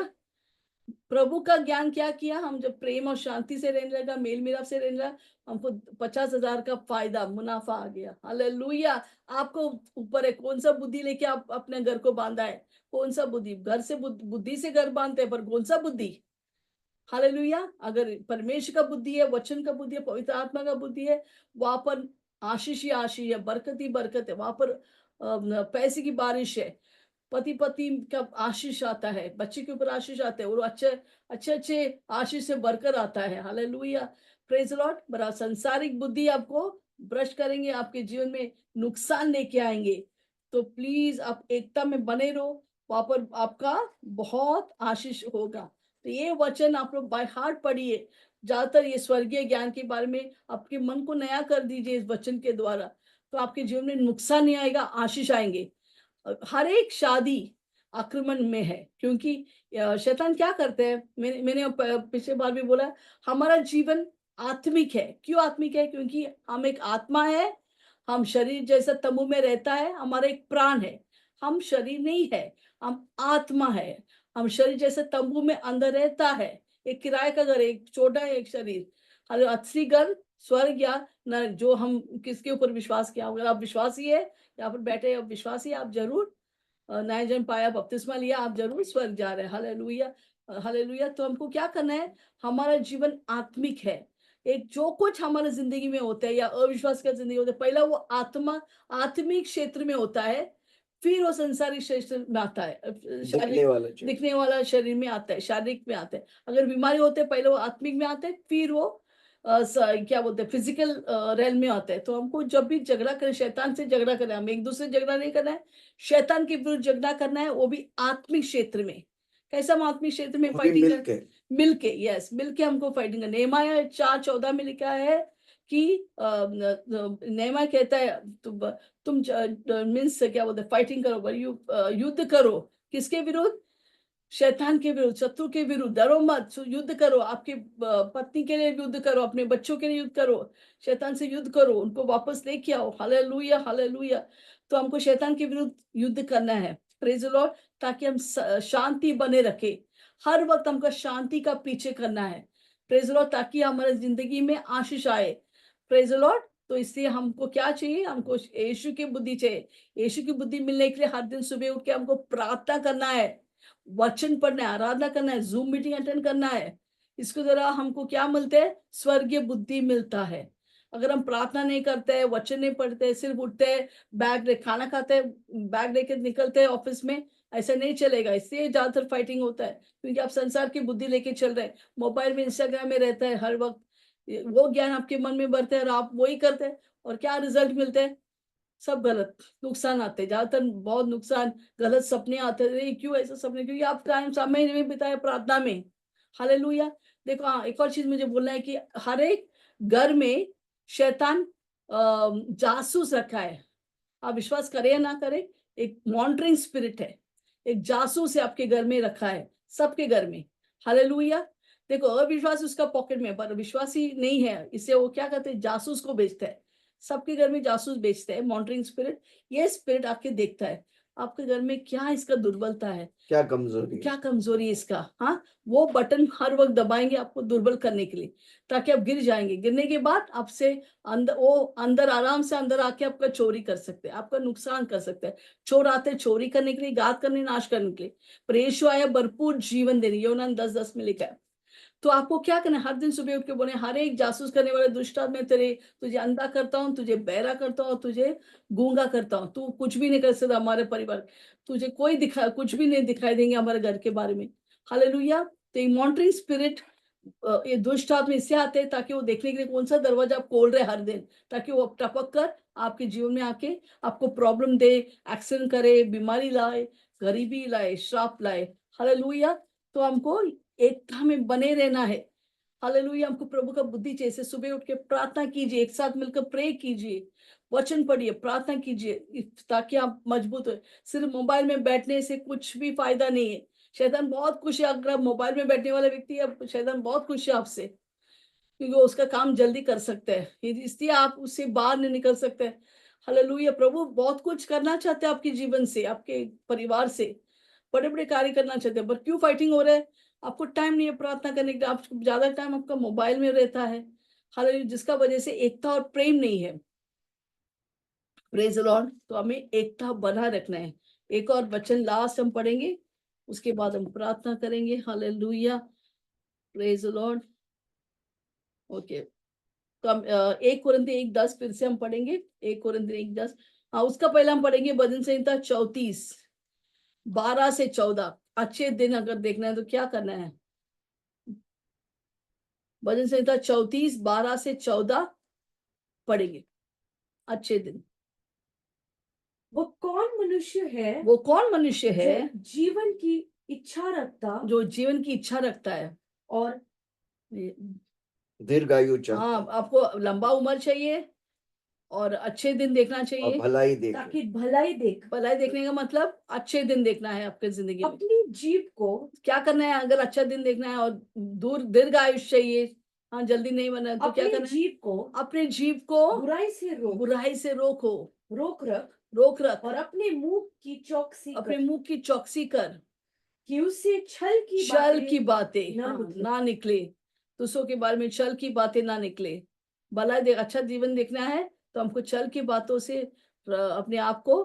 प्रभु का ज्ञान क्या किया? हम जब प्रेम और शांति से रहने लगा, मेल मिलाप से रहने लगा, हमको 50,000 का फायदा, मुनाफा आ गया। हालेलुया। आपको ऊपर है कौन सा बुद्धि लेके आप अपने घर को बांधा है? कौन सा बुद्धि? घर से बुद्धि से घर बांधते हैं, पर कौन सा बुद्धि? हालेलुया। अगर परमेश्वर का बुद्धि है, वचन का बुद्धि है, पवित्र आत्मा का बुद्धि है, वहां पर आशीष ही आशीष है, बरकत ही बरकत है। वहां पर पैसे की बारिश है, पति पत्नी का आशीष आता है, बच्चे के ऊपर आशीष आता है, और अच्छे अच्छे अच्छे आशीष से बढ़कर आता है। हालेलुया। Praise Lord. बड़ा सांसारिक बुद्धि आपको भ्रष्ट करेंगे, आपके जीवन में नुकसान लेके आएंगे। तो प्लीज आप एकता में बने रहो, वहां पर आपका बहुत आशीष होगा। तो ये वचन आप लोग बाय हार्ट पढ़िए। ज्यादातर ये स्वर्गीय ज्ञान के बारे में आपके मन को नया कर दीजिए इस वचन के द्वारा, तो आपके जीवन में नुकसान नहीं आएगा, आशीष आएंगे। हर एक शादी आक्रमण में है, क्योंकि शैतान क्या करते हैं, मैंने पिछले बार भी बोला, हमारा जीवन आत्मिक है। क्यों आत्मिक है? क्योंकि हम एक आत्मा है, हम शरीर जैसा तंबू में रहता है, हमारा एक प्राण है। हम शरीर नहीं है, हम आत्मा है। हम शरीर जैसे तंबू में अंदर रहता है, एक किराए का घर, एक छोटा है, एक शरीर। हर असली घर स्वर्ग या न, जो हम किसके ऊपर विश्वास किया। अगर आप विश्वासी है, यहाँ पर बैठे आप विश्वासी, आप जरूर नया जन्म पाया, बपतिस्मा लिया, आप जरूर स्वर्ग जा रहे हैं। हालेलुया। हालेलुया। तो हमको क्या करना है? हमारा जीवन आत्मिक है। एक जो कुछ हमारे जिंदगी में होता है या अविश्वास का जिंदगी होता है, पहला वो आत्मिक क्षेत्र में होता है, फिर वो संसारिक क्षेत्र में आता है, दिखने वाला शरीर में आता है, शारीरिक में आता है। अगर बीमारी होते है, पहले वो आत्मिक में आता है, फिर वो क्या बोलते हैं, फिजिकल रेल में आता है। तो हमको जब भी झगड़ा करें, शैतान से झगड़ा करें, हम एक दूसरे से झगड़ा नहीं करना है, शैतान के विरुद्ध झगड़ा करना है, वो भी आत्मिक क्षेत्र में। कैसा? हम आत्मिक क्षेत्र में फाइटिंग मिलके, यस, मिलके हमको फाइटिंग करना। नेहमाया 4:14 में लिखा है कि नेहमाया कहता है तुम मीन्स क्या बोलते, फाइटिंग करो, युद्ध करो। किसके विरुद्ध? शैतान के विरुद्ध, शत्रु के विरुद्ध। डरो मत, युद्ध करो। आपके पत्नी के लिए युद्ध करो, अपने बच्चों के लिए युद्ध करो, शैतान से युद्ध करो, उनको वापस लेके आओ। हालेलुया। हालेलुया। तो हमको शैतान के विरुद्ध युद्ध करना है, प्रेज द लॉर्ड, ताकि हम शांति बने रखे। हर वक्त हमको शांति का पीछे करना है, प्रेज द लॉर्ड, ताकि हमारे जिंदगी में आशीष आए। Praise the Lord. तो इसलिए हमको क्या चाहिए? हमको यीशु की बुद्धि चाहिए। यीशु की बुद्धि मिलने के लिए हर दिन सुबह उठ के हमको प्रार्थना करना है, वचन पढ़ना है, आराधना करना है, जूम मीटिंग अटेंड करना है। इसके द्वारा हमको क्या मिलता है? स्वर्गीय बुद्धि मिलता है। अगर हम प्रार्थना नहीं करते हैं, वचन नहीं पढ़ते हैं, सिर्फ उठते हैं, खाना खाते हैं, बैग लेके निकलते हैं ऑफिस में, ऐसा नहीं चलेगा। इससे ज्यादातर फाइटिंग होता है, क्योंकि आप संसार की बुद्धि लेके चल रहे हैं, मोबाइल में, इंस्टाग्राम में रहता है हर वक्त, वो ज्ञान आपके मन में बढ़ता है और आप वही करते हैं, और क्या रिजल्ट मिलते हैं? सब गलत, नुकसान आते हैं, ज्यादातर बहुत नुकसान, गलत सपने आते हैं। क्यों ऐसे सपने? क्योंकि आप टाइम समय नहीं बिताया प्रार्थना में। हालेलुया। देखो, हाँ, एक और चीज मुझे बोलना है कि हर एक घर में शैतान जासूस रखा है। आप विश्वास करें या ना करें, एक मॉनिटरिंग स्पिरिट है, एक जासूस है आपके घर में रखा है, सबके घर में। हालेलुया। देखो, अविश्वासी उसका पॉकेट में, पर विश्वासी नहीं है, इससे वो क्या करते हैं? जासूस को बेचता है। सबके घर में जासूस बेचते हैं, मॉनिटरिंग स्पिरिट। ये स्पिरिट आके देखता है आपके घर में क्या इसका दुर्बलता है, क्या कमजोरी है इसका। हाँ, वो बटन हर वक्त दबाएंगे आपको दुर्बल करने के लिए, ताकि आप गिर जाएंगे। गिरने के बाद आपसे अंदर आराम से अंदर आके आपका चोरी कर सकते हैं, आपका नुकसान कर सकते हैं। चोर आते चोरी करने के लिए, घात करने, नाश करने के लिए, पर यीशु आया भरपूर जीवन देने। यूहन्ना 10:10 में लिखा है। तो आपको क्या करना है? हर दिन सुबह उठ के बोले, हर एक जासूस करने वाले दुष्ट आत्मा तुझे अंधा करता हूँ, तुझे बहरा करता हूँ, तुझे गूंगा करता हूँ, तू कुछ भी नहीं कर सकता हमारे परिवार, तुझे कुछ भी नहीं दिखाई देंगे हमारे घर के बारे में। हालेलुया। तो ये मॉनिटरिंग स्पिरिट, ये दुष्ट आत्मा इससे आते हैं ताकि वो देखने के लिए कौन सा दरवाजा आप खोल रहे हर दिन, ताकि वो टपक कर आपके जीवन में आके आपको प्रॉब्लम दे, एक्सीडेंट करे, बीमारी लाए, गरीबी लाए, श्राप लाए। हालेलुया। तो हमको एकता में बने रहना है। हालेलुया, हमको प्रभु का बुद्धि चाहिए। जैसे सुबह उठ के प्रार्थना कीजिए, एक साथ मिलकर प्रे कीजिए, वचन पढ़िए, प्रार्थना कीजिए, ताकि आप मजबूत हो। सिर्फ मोबाइल में बैठने से कुछ भी फायदा नहीं है। शैतान बहुत खुश है, अगर आप मोबाइल में बैठने वाले व्यक्ति है, शैतान बहुत खुश है आपसे, क्योंकि वो उसका काम जल्दी कर सकता है, इसलिए आप उससे बाहर नहीं निकल सकते। हालेलुया, प्रभु बहुत कुछ करना चाहते हैं आपके जीवन से, आपके परिवार से, बड़े बड़े कार्य करना चाहते हैं, पर क्यों फाइटिंग हो रहा है? आपको टाइम नहीं है प्रार्थना करने के लिए, आप ज्यादा टाइम आपका मोबाइल में रहता है। हालेलुया, जिसका वजह से एकता और प्रेम नहीं है। Praise the Lord. तो हमें एकता बना रखना है। एक और वचन लास्ट हम पढ़ेंगे, उसके बाद हम प्रार्थना करेंगे। Hallelujah, praise the Lord. Okay, तो हम 1 कोरिन्थियों 1:10 फिर से हम पढ़ेंगे। 1 कोरिन्थियों 1:10, हाँ, उसका पहले हम पढ़ेंगे भजन संहिता 34 12 से 14। अच्छे दिन अगर देखना है तो क्या करना है? भजन संहिता 34 12 से 14 पढ़ेंगे। अच्छे दिन। वो कौन मनुष्य है वो कौन मनुष्य है जो जीवन की इच्छा रखता जो जीवन की इच्छा रखता है और दीर्घायु चाहता हाँ, आपको लंबा उम्र चाहिए और अच्छे दिन देखना और चाहिए। भलाई देखे। ताकि भलाई देख भलाई देखने का मतलब अच्छे दिन देखना है आपके जिंदगी में। अपनी जीभ को क्या करना है? अगर अच्छा दिन देखना है और दीर्घ आयुष्य चाहिए, हाँ, जल्दी नहीं बना तो क्या अपनी करना है? जीभ को अपने जीव को बुराई से रोक रोक रख और अपने मुंह की चौकसी अपने कर मुंह की चौकसी कर कि उससे छल की बातें ना हाँ, निकले। ना निकले। दूसरों के बारे में छल की बातें ना निकले। भला देख अच्छा जीवन देखना है तो हमको छल की बातों से अपने आप को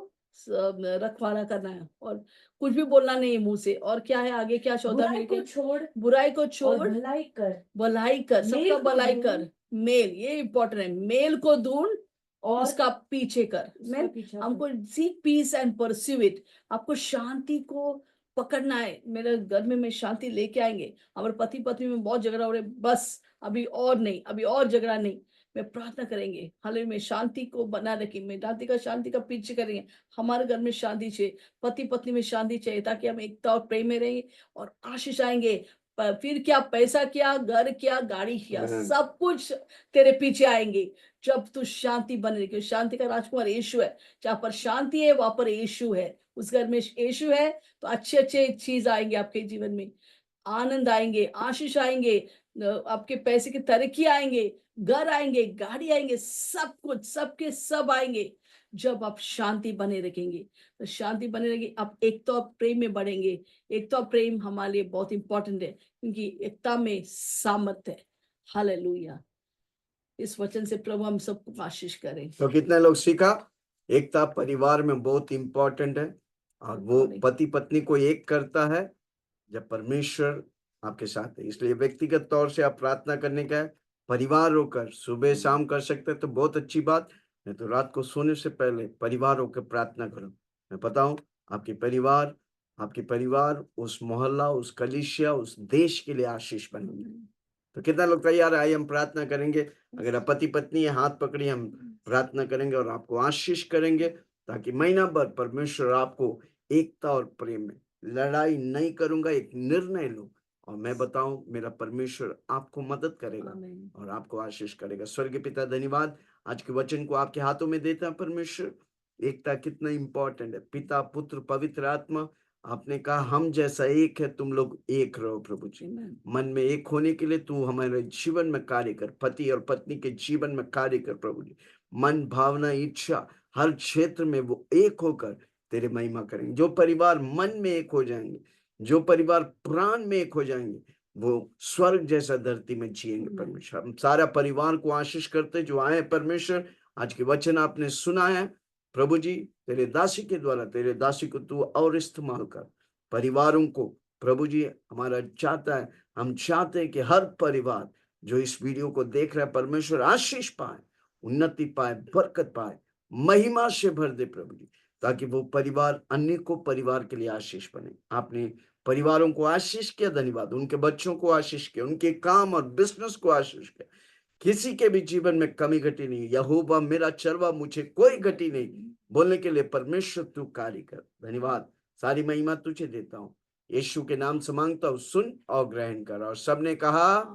रखवाला करना है, और कुछ भी बोलना नहीं है मुंह से। और क्या है आगे? क्या 14 बुराई में को लिखे? छोड़ बुराई को और छोड़, भलाई कर, मेल सबका को भलाई ढूंढ कर। मेल, ये इंपॉर्टेंट है। मेल को ढूंढ और उसका पीछे कर। उसका मैं पीछा कर। हमको seek peace and pursue it. आपको शांति को पकड़ना है। मेरे घर में मैं शांति लेके आएंगे। हमारे पति पत्नी में बहुत झगड़ा हो रहा है, बस अभी और नहीं, अभी और झगड़ा नहीं। मैं प्रार्थना करेंगे, हालेलुया, में शांति को बना रखेंगे, मैं शांति का पीछे करेंगे। हमारे घर में शांति चाहिए, पति पत्नी में शांति चाहिए, ताकि हम एकता और प्रेम में रहेंगे और आशीष आएंगे। फिर क्या, पैसा क्या, घर क्या, गाड़ी क्या, Amen. सब कुछ तेरे पीछे आएंगे जब तू शांति बने रही। क्योंकि शांति का राजकुमार यीशु है। जहाँ पर शांति है वहां पर यीशु है। उस घर में यीशु है तो अच्छे अच्छे चीज आएंगे आपके जीवन में। आनंद आएंगे, आशीष आएंगे, आपके पैसे की तरक्की आएंगे, घर आएंगे, गाड़ी आएंगे, सब कुछ सबके सब आएंगे जब आप शांति बने रखेंगे। तो शांति बने रहेगी, आप एकता और प्रेम में बढ़ेंगे। एकता और प्रेम हमारे लिए बहुत इंपॉर्टेंट है, क्योंकि एकता में सामर्थ्य है। हालेलुया। इस वचन से प्रभु हम सबको आशीष करें। तो कितने लोग सीखा? एकता परिवार में बहुत इंपॉर्टेंट है, और वो पति पत्नी को एक करता है जब परमेश्वर आपके साथ है। इसलिए व्यक्तिगत तौर से आप प्रार्थना करने का है, परिवार होकर सुबह शाम कर सकते हैं तो बहुत अच्छी बात। नहीं तो रात को सोने से पहले परिवार होकर प्रार्थना करो। मैं बताऊं, आपके परिवार उस मोहल्ला, उस कलीसिया, उस देश के लिए आशीष बनेंगे। तो कितना लोग तैयार है? आइए हम प्रार्थना करेंगे। अगर आप पति पत्नी है, हाथ पकड़िए, हम प्रार्थना करेंगे और आपको आशीष करेंगे, ताकि महीना भर परमेश्वर आपको एकता और प्रेम में, लड़ाई नहीं करूंगा, एक निर्णय लो, और मैं बताऊं, मेरा परमेश्वर आपको मदद करेगा और आपको आशीष करेगा। स्वर्गीय पिता, धन्यवाद, आज के वचन को आपके हाथों में देता है परमेश्वर। एकता कितना इंपॉर्टेंट है। पिता, पुत्र, पवित्र आत्मा, आपने कहा हम जैसा एक है, तुम लोग एक रहो प्रभु जी। मन में एक होने के लिए तू हमारे जीवन में कार्य कर, पति और पत्नी के जीवन में कार्य कर प्रभु जी। मन, भावना, इच्छा, हर क्षेत्र में वो एक होकर तेरे महिमा करेंगे। जो परिवार मन में एक हो जाएंगे, जो परिवार प्राण में एक हो जाएंगे, वो स्वर्ग जैसा धरती में जिएंगे परमेश्वर। हम सारा परिवार को आशीष करते जो आए परमेश्वर। आज के वचन आपने सुना है प्रभु जी, तेरे दासी के द्वारा, तेरे दासी को तू और इस्तेमाल कर परिवारों को प्रभु जी। हमारा चाहता है, हम चाहते हैं कि हर परिवार जो इस वीडियो को देख रहा है परमेश्वर आशीष पाए, उन्नति पाए, बरकत पाए, महिमा से भर दे प्रभु जी, ताकि वो परिवार अन्य को परिवार के लिए आशीष बने। आपने परिवारों को आशीष किया, धन्यवाद। उनके बच्चों को आशीष किया, उनके काम और बिजनेस को आशीष किया। किसी के भी जीवन में कमी घटी नहीं। यहोवा मेरा चरवा, मुझे कोई घटी नहीं बोलने के लिए परमेश्वर तू कार्य कर। धन्यवाद, सारी महिमा तुझे देता हूँ, यीशु के नाम से मांगता हूँ, सुन और ग्रहण कर। और सबने कहा